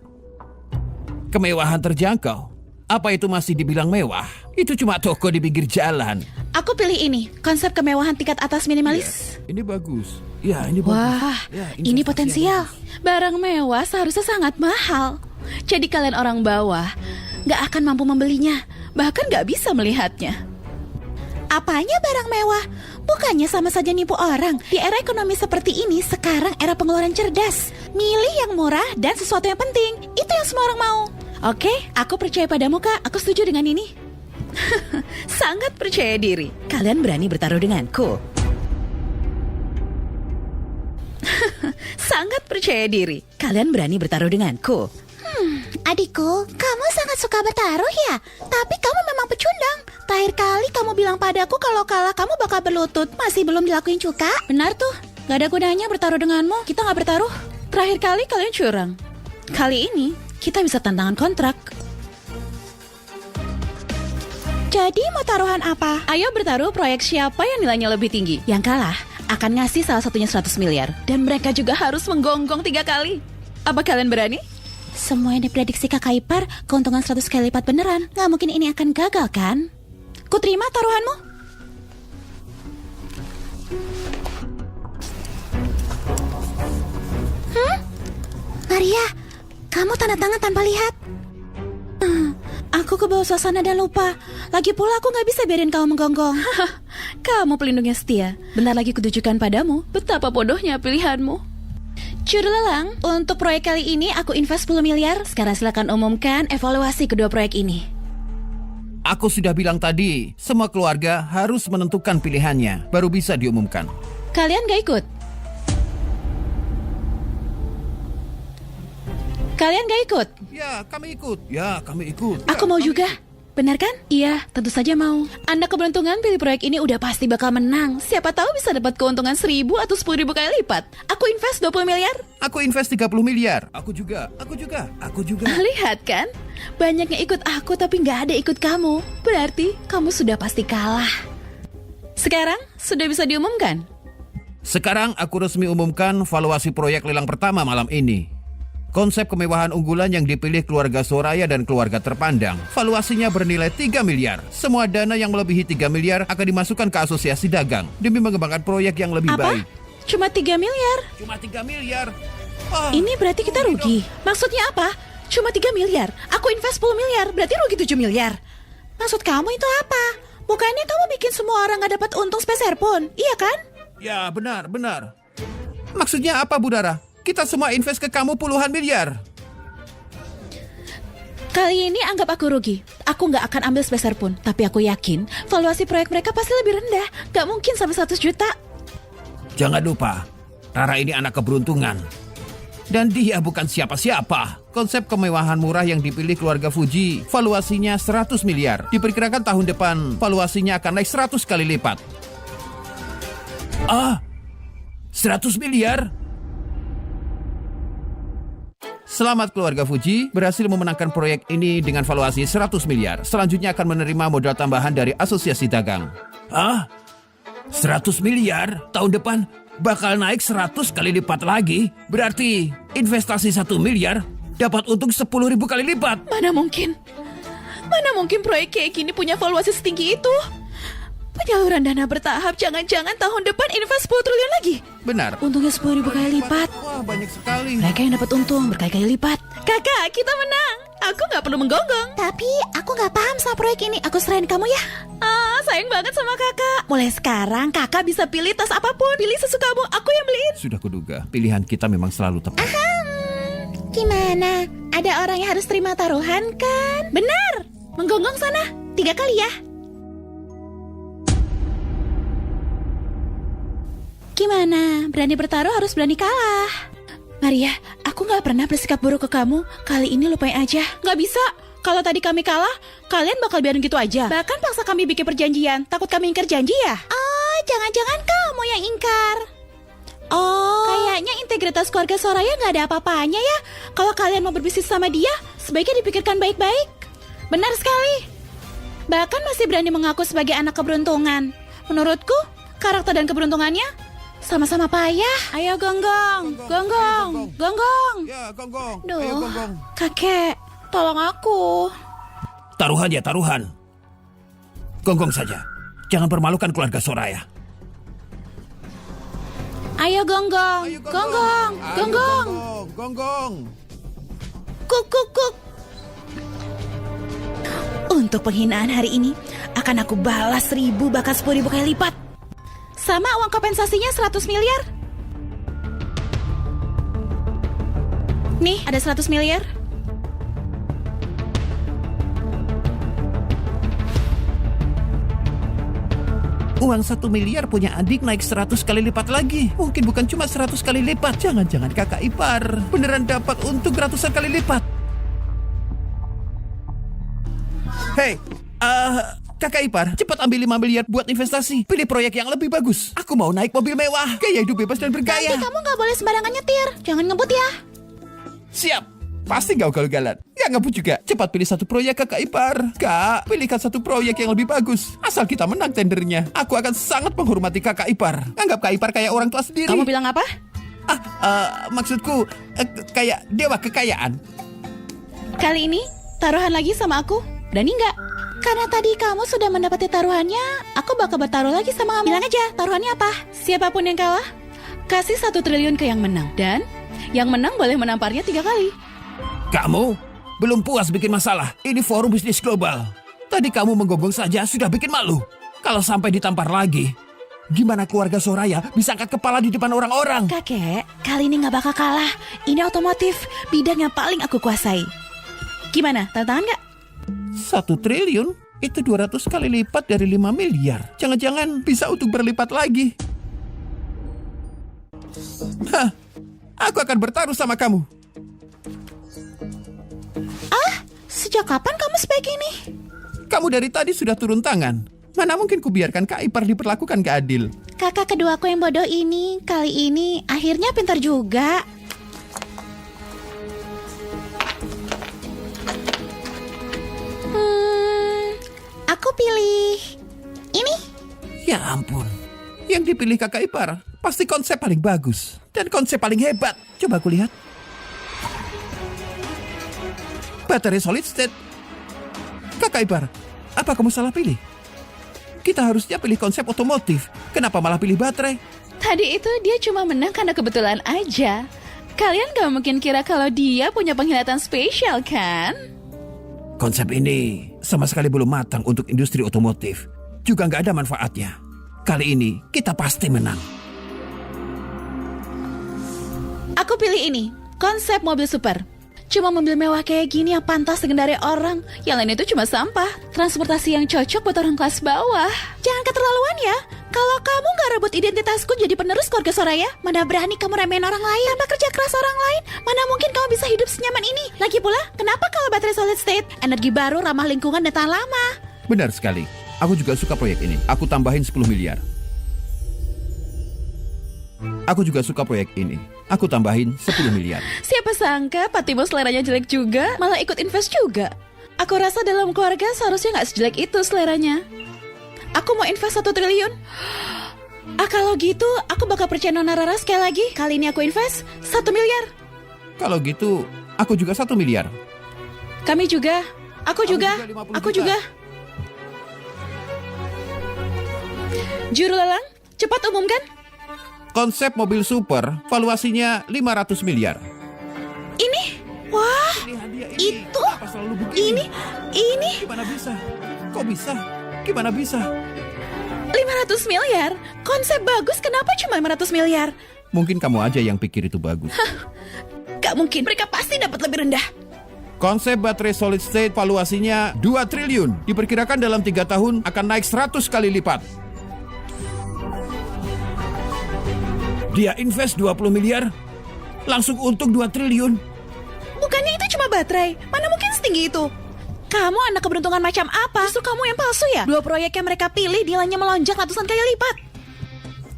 Kemewahan terjangkau. Apa itu masih dibilang mewah? Itu cuma toko di pinggir jalan. Aku pilih ini, konsep kemewahan tingkat atas minimalis. Ini bagus. Ya, ini bagus. Wah, Ya, ini investasi potensial. yang Barang mewah seharusnya sangat mahal. Jadi kalian orang bawah gak akan mampu membelinya. Bahkan gak bisa melihatnya. Apanya barang mewah? Bukannya sama saja nipu orang. Di era ekonomi seperti ini, sekarang era pengeluaran cerdas. Milih yang murah dan sesuatu yang penting. Itu yang semua orang mau. Oke, aku percaya padamu, Kak. Aku setuju dengan ini. Sangat percaya diri. Kalian berani bertaruh denganku. Sangat percaya diri. Kalian berani bertaruh denganku. Adikku, kamu sangat suka bertaruh ya? Tapi kamu memang pecundang. Terakhir kali kamu bilang padaku kalau kalah kamu bakal berlutut. Masih belum dilakuin juga? Benar tuh. Gak ada gunanya bertaruh denganmu. Kita gak bertaruh. Terakhir kali kalian curang. Kali ini kita bisa tantangan kontrak. Jadi mau taruhan apa? Ayo bertaruh proyek siapa yang nilainya lebih tinggi. Yang kalah akan ngasih salah satunya 100 miliar. Dan mereka juga harus menggonggong 3 kali. Apa kalian berani? Semua yang diprediksi kakak ipar, keuntungan 100 kali lipat beneran. Gak mungkin ini akan gagal kan? Ku terima taruhanmu. Maria, kamu tanda tangan tanpa lihat. Aku kebawa suasana dan lupa. Lagi pula aku gak bisa biarin kamu menggonggong. Kamu pelindungnya setia. Bentar lagi kutunjukkan padamu betapa bodohnya pilihanmu. Curlelang, untuk proyek kali ini aku invest 10 miliar. Sekarang silakan umumkan evaluasi kedua proyek ini. Aku sudah bilang tadi, semua keluarga harus menentukan pilihannya, baru bisa diumumkan. Kalian gak ikut? Kalian gak ikut? Ya, kami ikut. Ya, kami ikut. Aku mau juga. Benar kan? Iya, tentu saja mau. Anda keberuntungan pilih proyek ini udah pasti bakal menang. Siapa tahu bisa dapat keuntungan 1.000 atau 10.000 kali lipat. Aku invest 20 miliar. Aku invest 30 miliar. Aku juga. Lihat kan? Banyak yang ikut aku tapi nggak ada ikut kamu. Berarti kamu sudah pasti kalah. Sekarang sudah bisa diumumkan? Sekarang aku resmi umumkan valuasi proyek lelang pertama malam ini. Konsep kemewahan unggulan yang dipilih keluarga Soraya dan keluarga terpandang. Valuasinya bernilai 3 miliar. Semua dana yang melebihi 3 miliar akan dimasukkan ke asosiasi dagang demi mengembangkan proyek yang lebih baik. Cuma 3 miliar? Cuma 3 miliar. Ini berarti kita rugi. Maksudnya apa? Cuma 3 miliar. Aku invest 10 miliar, berarti rugi 7 miliar. Maksud kamu itu apa? Bukannya kamu bikin semua orang gak dapat untung sepeser pun, iya kan? Ya, benar. Maksudnya apa, Budara? Kita semua invest ke kamu puluhan miliar. Kali ini anggap aku rugi. Aku nggak akan ambil sepeser pun. Tapi aku yakin valuasi proyek mereka pasti lebih rendah. Gak mungkin sampai 100 juta. Jangan lupa, Rara ini anak keberuntungan. Dan dia bukan siapa-siapa. Konsep kemewahan murah yang dipilih keluarga Fuji, valuasinya 100 miliar. Diperkirakan tahun depan, valuasinya akan naik 100 kali lipat. 100 miliar? Selamat keluarga Fuji, berhasil memenangkan proyek ini dengan valuasi 100 miliar. Selanjutnya akan menerima modal tambahan dari asosiasi dagang. 100 miliar? Tahun depan bakal naik 100 kali lipat lagi. Berarti investasi 1 miliar dapat untung 10.000 kali lipat. Mana mungkin proyek kayak gini punya valuasi setinggi itu? Penyaluran dana bertahap, jangan-jangan tahun depan invest 10 triliun lagi. Benar. Untungnya 10.000 kali lipat. Wah, banyak sekali. Mereka yang dapat untung berkali-kali lipat. Kakak, kita menang. Aku nggak perlu menggonggong. Tapi aku gak paham soal proyek ini. Aku serahin kamu ya. Sayang banget sama kakak. Mulai sekarang kakak bisa pilih tas apapun. Pilih sesukamu, aku yang beliin. Sudah kuduga, pilihan kita memang selalu tepat. Gimana? Ada orang yang harus terima taruhan kan? Benar. Menggonggong sana 3 kali ya. Gimana? Berani bertaruh harus berani kalah. Maria, aku gak pernah bersikap buruk ke kamu. Kali ini lupain aja. Gak bisa. Kalau tadi kami kalah, kalian bakal biarin gitu aja. Bahkan paksa kami bikin perjanjian. Takut kami ingkar janji ya? Oh, jangan-jangan kamu yang ingkar. Oh, kayaknya integritas keluarga Soraya nggak ada apa-apanya ya. Kalau kalian mau berbisnis sama dia, sebaiknya dipikirkan baik-baik. Benar sekali. Bahkan masih berani mengaku sebagai anak keberuntungan. Menurutku, karakter dan keberuntungannya sama-sama payah. Ayo gonggong, gonggong, gonggong. Ya, gonggong. Duh, Ayo gonggong. kakek, tolong aku. Taruhan ya, taruhan. Gonggong saja. Jangan permalukan keluarga Soraya. Ayo gonggong, gonggong, gonggong. Gonggong. Kuk, kuk, kuk. Untuk penghinaan hari ini, akan aku balas 1.000 bahkan 10.000 kali lipat. Sama uang kompensasinya 100 miliar. Nih, ada 100 miliar. Uang 1 miliar punya adik naik 100 kali lipat lagi. Mungkin bukan cuma 100 kali lipat. Jangan-jangan kakak ipar beneran dapat untung ratusan kali lipat. Hei, kakak ipar, cepat ambil 5 miliar buat investasi. Pilih proyek yang lebih bagus. Aku mau naik mobil mewah, gaya hidup bebas dan bergaya. Nanti kamu nggak boleh sembarangan nyetir. Jangan ngebut ya. Siap. Pasti gak ugal-ugalan. Ya ngebut juga. Cepat pilih satu proyek kakak ipar. Kak, pilihkan satu proyek yang lebih bagus. Asal kita menang tendernya. Aku akan sangat menghormati kakak ipar. Anggap kak ipar kayak orang tua sendiri. Kamu bilang apa? Maksudku kayak dewa kekayaan. Kali ini, taruhan lagi sama aku. Berani nggak? Karena tadi kamu sudah mendapati taruhannya, aku bakal bertaruh lagi sama kamu. Bilang aja, taruhannya apa? Siapapun yang kalah, kasih 1 triliun ke yang menang. Dan yang menang boleh menamparnya 3 kali. Kamu belum puas bikin masalah. Ini forum bisnis global. Tadi kamu menggonggong saja sudah bikin malu. Kalau sampai ditampar lagi, gimana keluarga Soraya bisa angkat kepala di depan orang-orang? Kakek, kali ini nggak bakal kalah. Ini otomotif, bidang yang paling aku kuasai. Gimana, tantangan nggak? 1 triliun itu 200 kali lipat dari 5 miliar. Jangan-jangan bisa untuk berlipat lagi. Hah, aku akan bertaruh sama kamu. Sejak kapan kamu sebaik ini? Kamu dari tadi sudah turun tangan. Mana mungkin kubiarkan Kak Ipar diperlakukan gak adil. Kakak keduaku yang bodoh ini, kali ini akhirnya pintar juga. Aku pilih ini. Ya ampun. Yang dipilih Kakak Ipar pasti konsep paling bagus. Dan konsep paling hebat. Coba aku lihat. Baterai solid state. Kakak Ipar, apa kamu salah pilih? Kita harusnya pilih konsep otomotif. Kenapa malah pilih baterai? Tadi itu dia cuma menang karena kebetulan aja. Kalian gak mungkin kira kalau dia punya penghilatan spesial kan? Konsep ini sama sekali belum matang untuk industri otomotif. Juga nggak ada manfaatnya. Kali ini kita pasti menang. Aku pilih ini, konsep mobil super. Cuma mobil mewah kayak gini yang pantas digendari orang. Yang lain itu cuma sampah. Transportasi yang cocok buat orang kelas bawah. Jangan keterlaluan ya. Kalau kamu gak rebut identitasku jadi penerus keluarga Soraya, mana berani kamu remehin orang lain tanpa kerja keras orang lain? Mana mungkin kamu bisa hidup senyaman ini? Lagi pula, kenapa kalau baterai solid state? Energi baru, ramah lingkungan, dan tahan lama. Benar sekali. Aku juga suka proyek ini. Aku tambahin 10 miliar. Aku juga suka proyek ini. Aku tambahin 10 miliar. Siapa sangka Pak Timo seleranya jelek juga, malah ikut invest juga. Aku rasa dalam keluarga seharusnya gak sejelek itu seleranya. Aku mau invest 1 triliun. Kalau gitu, aku bakal percaya Nona Rara sekali lagi. Kali ini aku invest 1 miliar. Kalau gitu, aku juga 1 miliar. Kami juga. Aku juga. 50 Aku juta. juga. Juru lelang, cepat umumkan. Konsep mobil super, valuasinya 500 miliar. Ini, wah, itu, Kenapa selalu begini? ini, Gimana bisa? Kok bisa? Gimana bisa? 500 miliar. Konsep bagus, kenapa cuma 500 miliar? Mungkin kamu aja yang pikir itu bagus. Gak mungkin, mereka pasti dapat lebih rendah. Konsep baterai solid state valuasinya 2 triliun. Diperkirakan dalam 3 tahun akan naik 100 kali lipat. Dia invest 20 miliar, langsung untung 2 triliun. Bukannya itu cuma baterai, mana mungkin setinggi itu? Kamu anak keberuntungan macam apa? Justru kamu yang palsu ya? 2 proyek yang mereka pilih nilainya melonjak ratusan kali lipat.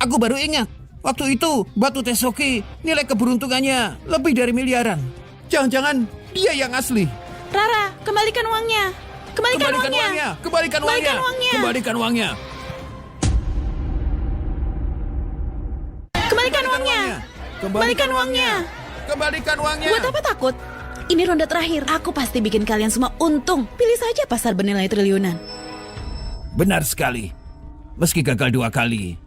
Aku baru ingat, waktu itu Batu Tesoki nilai keberuntungannya lebih dari miliaran. Jangan-jangan dia yang asli. Rara, kembalikan uangnya. Kembalikan uangnya. Kembalikan uangnya. Kembalikan uangnya. Kembalikan uangnya. Kembalikan uangnya. Kembalikan uangnya. Kembalikan uangnya. Buat apa takut? Ini ronde terakhir. Aku pasti bikin kalian semua untung. Pilih saja pasar bernilai triliunan. Benar sekali. Meski gagal 2 kali,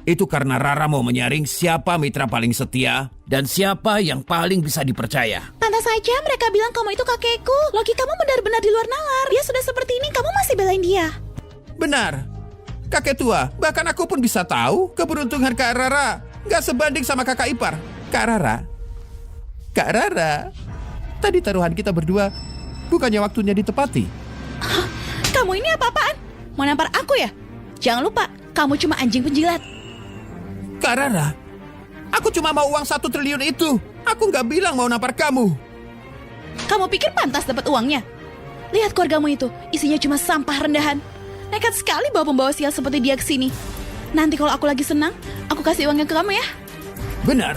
itu karena Rara mau menyaring siapa mitra paling setia dan siapa yang paling bisa dipercaya. Pantas saja mereka bilang kamu itu kakekku. Logikamu benar-benar di luar nalar. Dia sudah seperti ini, kamu masih belain dia. Benar. Kakek tua, bahkan aku pun bisa tahu keberuntungan Kak Rara gak sebanding sama kakak ipar. Kak Rara, tadi taruhan kita berdua bukannya waktunya ditepati. Kamu ini apa-apaan? Mau nampar aku ya? Jangan lupa, kamu cuma anjing penjilat. Kak Rara, aku cuma mau uang 1 triliun itu. Aku gak bilang mau nampar kamu. Kamu pikir pantas dapat uangnya? Lihat keluargamu itu, isinya cuma sampah rendahan. Nekat sekali bawa pembawa sial seperti dia ke sini. Nanti kalau aku lagi senang, aku kasih uangnya ke kamu ya. Benar.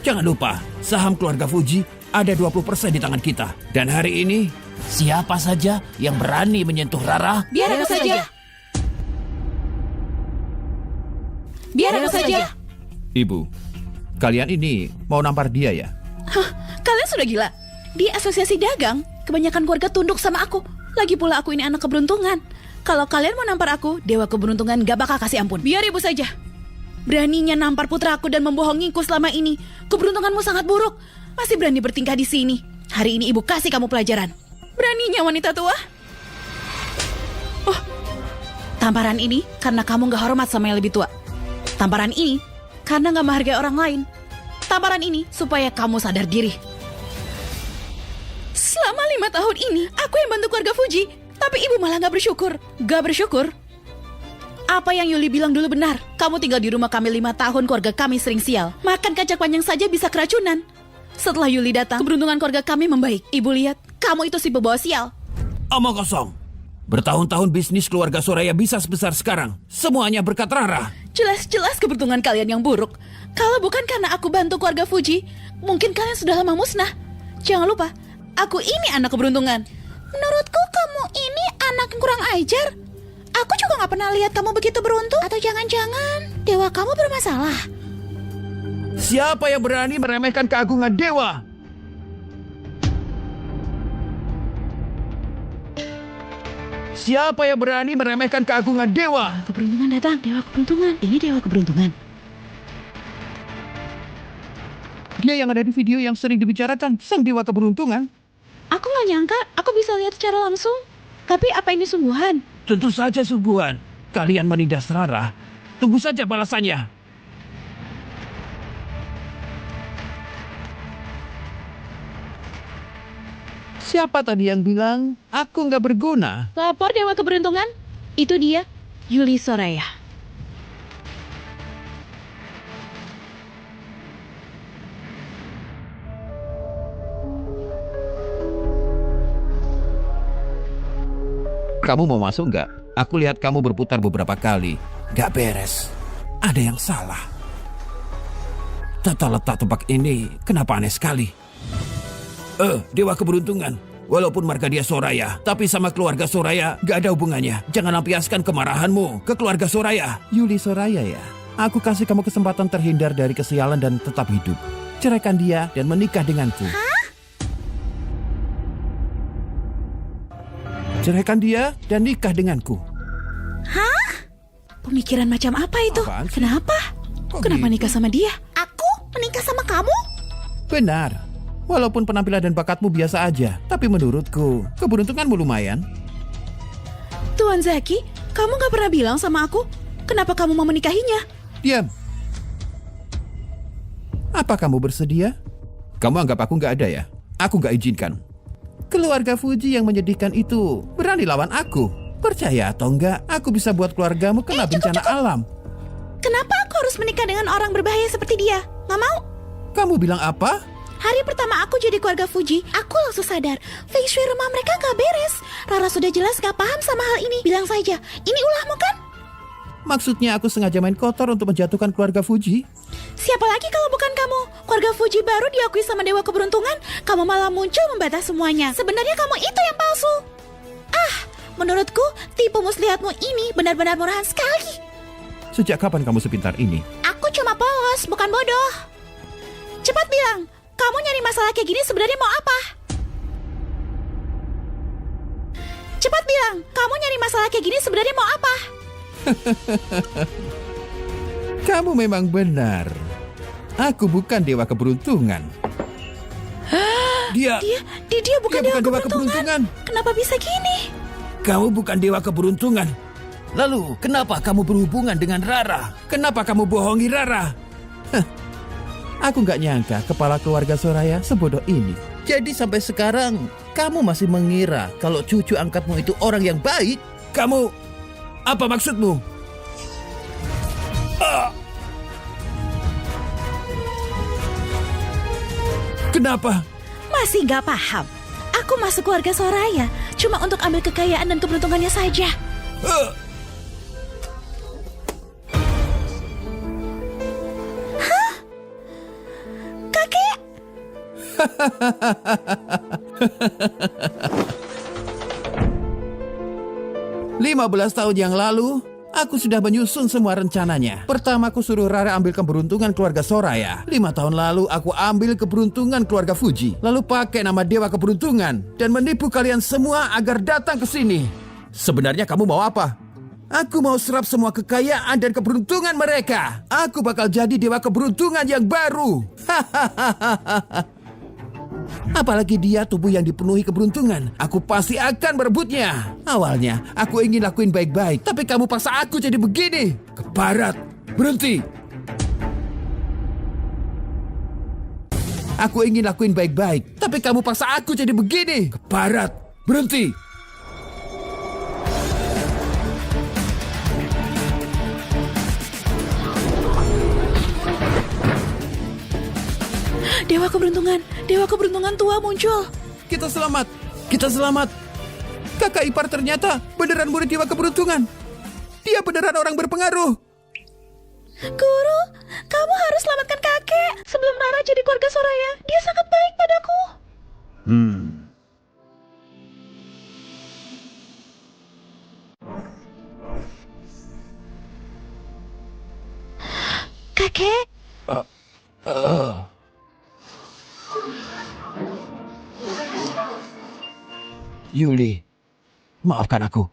Jangan lupa, saham keluarga Fuji ada 20% di tangan kita. Dan hari ini, siapa saja yang berani menyentuh Rara, Biar aku saja. Biar aku saja. Ibu, kalian ini mau nampar dia ya? Hah, kalian sudah gila? Di asosiasi dagang, kebanyakan keluarga tunduk sama aku. Lagi pula aku ini anak keberuntungan. Kalau kalian mau nampar aku, dewa keberuntungan gak bakal kasih ampun. Biar ibu saja. Beraninya nampar putraku dan membohongiku selama ini. Keberuntunganmu sangat buruk. Masih berani bertingkah di sini. Hari ini ibu kasih kamu pelajaran. Beraninya wanita tua. Oh, tamparan ini karena kamu gak hormat sama yang lebih tua. Tamparan ini karena gak menghargai orang lain. Tamparan ini supaya kamu sadar diri. Selama 5 tahun ini, aku yang bantu keluarga Fuji. Tapi ibu malah gak bersyukur. Gak bersyukur? Apa yang Yuli bilang dulu benar. Kamu tinggal di rumah kami 5 tahun, keluarga kami sering sial. Makan kacang panjang saja bisa keracunan. Setelah Yuli datang, keberuntungan keluarga kami membaik. Ibu lihat, kamu itu si pembawa sial. Omong kosong. Bertahun-tahun bisnis keluarga Soraya bisa sebesar sekarang. Semuanya berkat Rara. Jelas-jelas keberuntungan kalian yang buruk. Kalau bukan karena aku bantu keluarga Fuji, mungkin kalian sudah lama musnah. Jangan lupa, aku ini anak keberuntungan. Menurutku kamu ini anak yang kurang ajar. Aku juga gak pernah lihat kamu begitu beruntung. Atau jangan-jangan dewa kamu bermasalah. Siapa yang berani meremehkan keagungan dewa? Siapa yang berani meremehkan keagungan dewa? Keberuntungan datang, dewa keberuntungan. Ini dewa keberuntungan. Dia yang ada di video yang sering dibicarakan, sang dewa keberuntungan. Aku gak nyangka aku bisa lihat secara langsung. Tapi apa ini sungguhan? Tentu saja sungguhan. Kalian menindas Rara. Tunggu saja balasannya. Siapa tadi yang bilang aku nggak berguna? Lapor dewa keberuntungan. Itu dia, Yuli Soraya. Kamu mau masuk nggak? Aku lihat kamu berputar beberapa kali. Nggak beres. Ada yang salah. Tata letak tempat ini kenapa aneh sekali? Dewa keberuntungan. Walaupun marga dia Soraya, tapi sama keluarga Soraya gak ada hubungannya. Jangan lampiaskan kemarahanmu ke keluarga Soraya. Yuli Soraya ya? Aku kasih kamu kesempatan terhindar dari kesialan dan tetap hidup. Ceraikan dia dan menikah denganku. Ceraikan dia dan nikah denganku. Pemikiran macam apa itu? Apaan sih? Kenapa? Kok Kenapa gitu? nikah sama dia? Aku menikah sama kamu? Benar. Walaupun penampilan dan bakatmu biasa aja, tapi menurutku keberuntunganmu lumayan. Tuan Zaki, kamu gak pernah bilang sama aku kenapa kamu mau menikahinya? Diam. Apa kamu bersedia? Kamu anggap aku nggak ada ya? Aku nggak izinkan. Keluarga Fuji yang menyedihkan itu berani lawan aku. Percaya atau enggak, aku bisa buat keluargamu kena bencana alam. Kenapa aku harus menikah dengan orang berbahaya seperti dia? Gak mau? Kamu bilang apa? Hari pertama aku jadi keluarga Fuji, aku langsung sadar feng shui rumah mereka gak beres. Rara sudah jelas gak paham sama hal ini. Bilang saja, ini ulahmu kan? Maksudnya aku sengaja main kotor untuk menjatuhkan keluarga Fuji? Siapa lagi kalau bukan kamu? Keluarga Fuji baru diakui sama Dewa Keberuntungan, kamu malah muncul membantah semuanya. Sebenarnya kamu itu yang palsu. Menurutku, tipu muslihatmu ini benar-benar murahan sekali. Sejak kapan kamu sepintar ini? Aku cuma polos, bukan bodoh. Cepat bilang, kamu nyari masalah kayak gini sebenarnya mau apa? Cepat bilang, kamu nyari masalah kayak gini sebenarnya mau apa? Kamu memang benar. Aku bukan Dewa Keberuntungan. Dia Dia bukan Dewa Keberuntungan. Kenapa bisa gini? Kamu bukan Dewa Keberuntungan. Lalu, kenapa kamu berhubungan dengan Rara? Kenapa kamu bohongi Rara? Aku nggak nyangka kepala keluarga Soraya sebodoh ini. Jadi sampai sekarang, kamu masih mengira kalau cucu angkatmu itu orang yang baik? Kamu, apa maksudmu? Kenapa? Masih gak paham. Aku masuk keluarga Soraya cuma untuk ambil kekayaan dan keberuntungannya saja. Hah? Kakek? 15 tahun yang lalu, aku sudah menyusun semua rencananya. Pertama aku suruh Rara ambil keberuntungan keluarga Soraya. 5 tahun lalu aku ambil keberuntungan keluarga Fuji. Lalu pakai nama Dewa Keberuntungan dan menipu kalian semua agar datang ke sini. Sebenarnya kamu mau apa? Aku mau serap semua kekayaan dan keberuntungan mereka. Aku bakal jadi Dewa Keberuntungan yang baru. Apalagi dia tubuh yang dipenuhi keberuntungan. Aku pasti akan merebutnya. Awalnya aku ingin lakuin baik-baik, tapi kamu paksa aku jadi begini. Keparat, berhenti. Aku ingin lakuin baik-baik, tapi kamu paksa aku jadi begini. Keparat, berhenti. Dewa Keberuntungan tua muncul. Kita selamat. Kakak ipar ternyata beneran murid Dewa Keberuntungan. Dia beneran orang berpengaruh. Guru, kamu harus selamatkan kakek sebelum Rara jadi keluarga Soraya. Dia sangat baik padaku. Kakek? Yuli, maafkan aku.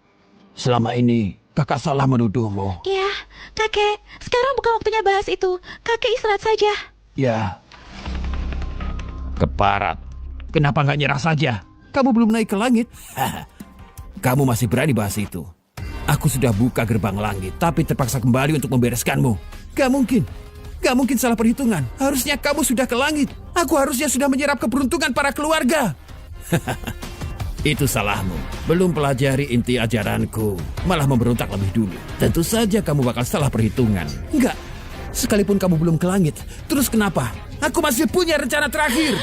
Selama ini kakak salah menuduhmu. Ya, kakek. Sekarang bukan waktunya bahas itu. Kakek istirahat saja. Ya. Keparat. Kenapa nggak nyerah saja? Kamu belum naik ke langit. Kamu masih berani bahas itu. Aku sudah buka gerbang langit, tapi terpaksa kembali untuk membereskanmu. Gak mungkin salah perhitungan. Harusnya kamu sudah ke langit. Aku harusnya sudah menyerap keberuntungan para keluarga. Itu salahmu. Belum pelajari inti ajaranku. Malah memberontak lebih dulu. Tentu saja kamu bakal salah perhitungan. Enggak. Sekalipun kamu belum ke langit. Terus kenapa? Aku masih punya rencana terakhir.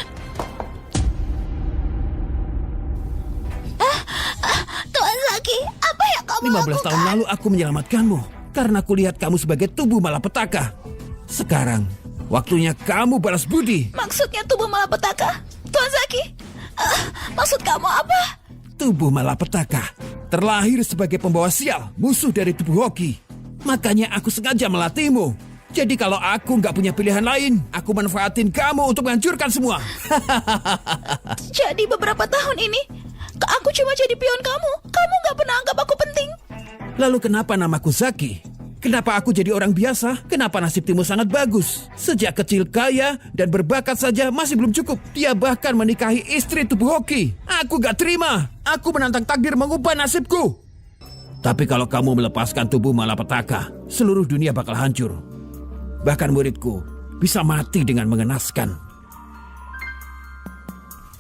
Tuan Zaki, apa yang kamu 15 lakukan? tahun lalu aku menyelamatkanmu. Karena aku lihat kamu sebagai tubuh malapetaka. Sekarang, waktunya kamu balas budi. Maksudnya tubuh malapetaka? Tuan Zaki, maksud kamu apa? Tubuh malapetaka terlahir sebagai pembawa sial, musuh dari tubuh Hoki. Makanya aku sengaja melatihmu. Jadi kalau aku nggak punya pilihan lain, aku manfaatin kamu untuk menghancurkan semua. Jadi beberapa tahun ini, aku cuma jadi pion kamu. Kamu nggak pernah anggap aku penting. Lalu kenapa namaku Zaki? Kenapa aku jadi orang biasa? Kenapa nasib Timo sangat bagus? Sejak kecil kaya dan berbakat saja masih belum cukup. Dia bahkan menikahi istri tubuh Hoki. Aku gak terima. Aku menantang takdir mengubah nasibku. Tapi kalau kamu melepaskan tubuh malapetaka, seluruh dunia bakal hancur. Bahkan muridku bisa mati dengan mengenaskan.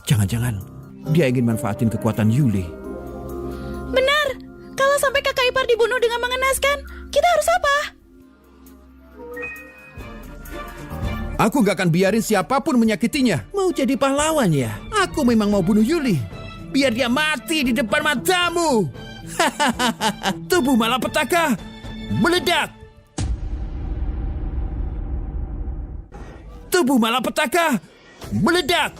Jangan-jangan dia ingin manfaatin kekuatan Yuli. Benar. Kalau sampai kakak ipar dibunuh dengan mengenaskan, kita harus apa? Aku gak akan biarin siapapun menyakitinya. Mau jadi pahlawan ya? Aku memang mau bunuh Yuli. Biar dia mati di depan matamu. Tubuh malapetaka meledak. Tubuh malapetaka meledak.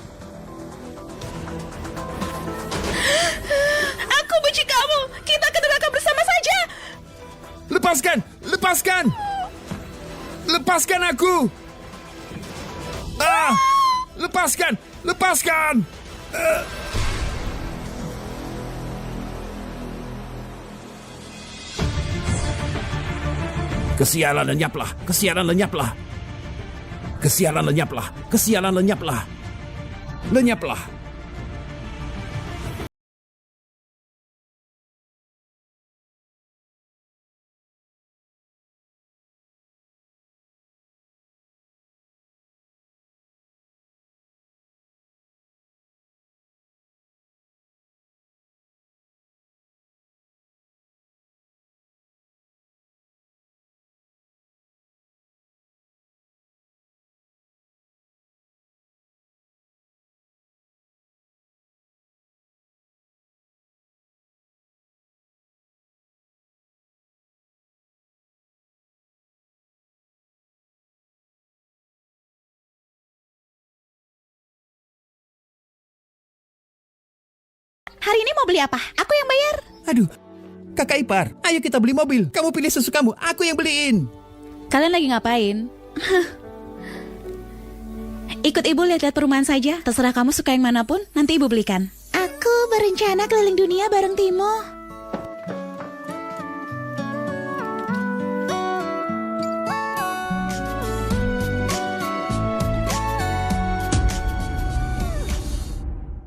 Aku benci kamu. Kita ke neraka bersama saja. Lepaskan! Lepaskan! Lepaskan aku! Ah! Lepaskan! Lepaskan! Kesialan lenyaplah! Kesialan lenyaplah! Kesialan lenyaplah! Kesialan lenyaplah! Lenyaplah! Hari ini mau beli apa? Aku yang bayar. Aduh, kakak ipar, ayo kita beli mobil. Kamu pilih sesukamu, aku yang beliin. Kalian lagi ngapain? Ikut ibu lihat-lihat perumahan saja. Terserah kamu suka yang manapun, nanti ibu belikan. Aku berencana keliling dunia bareng Timo.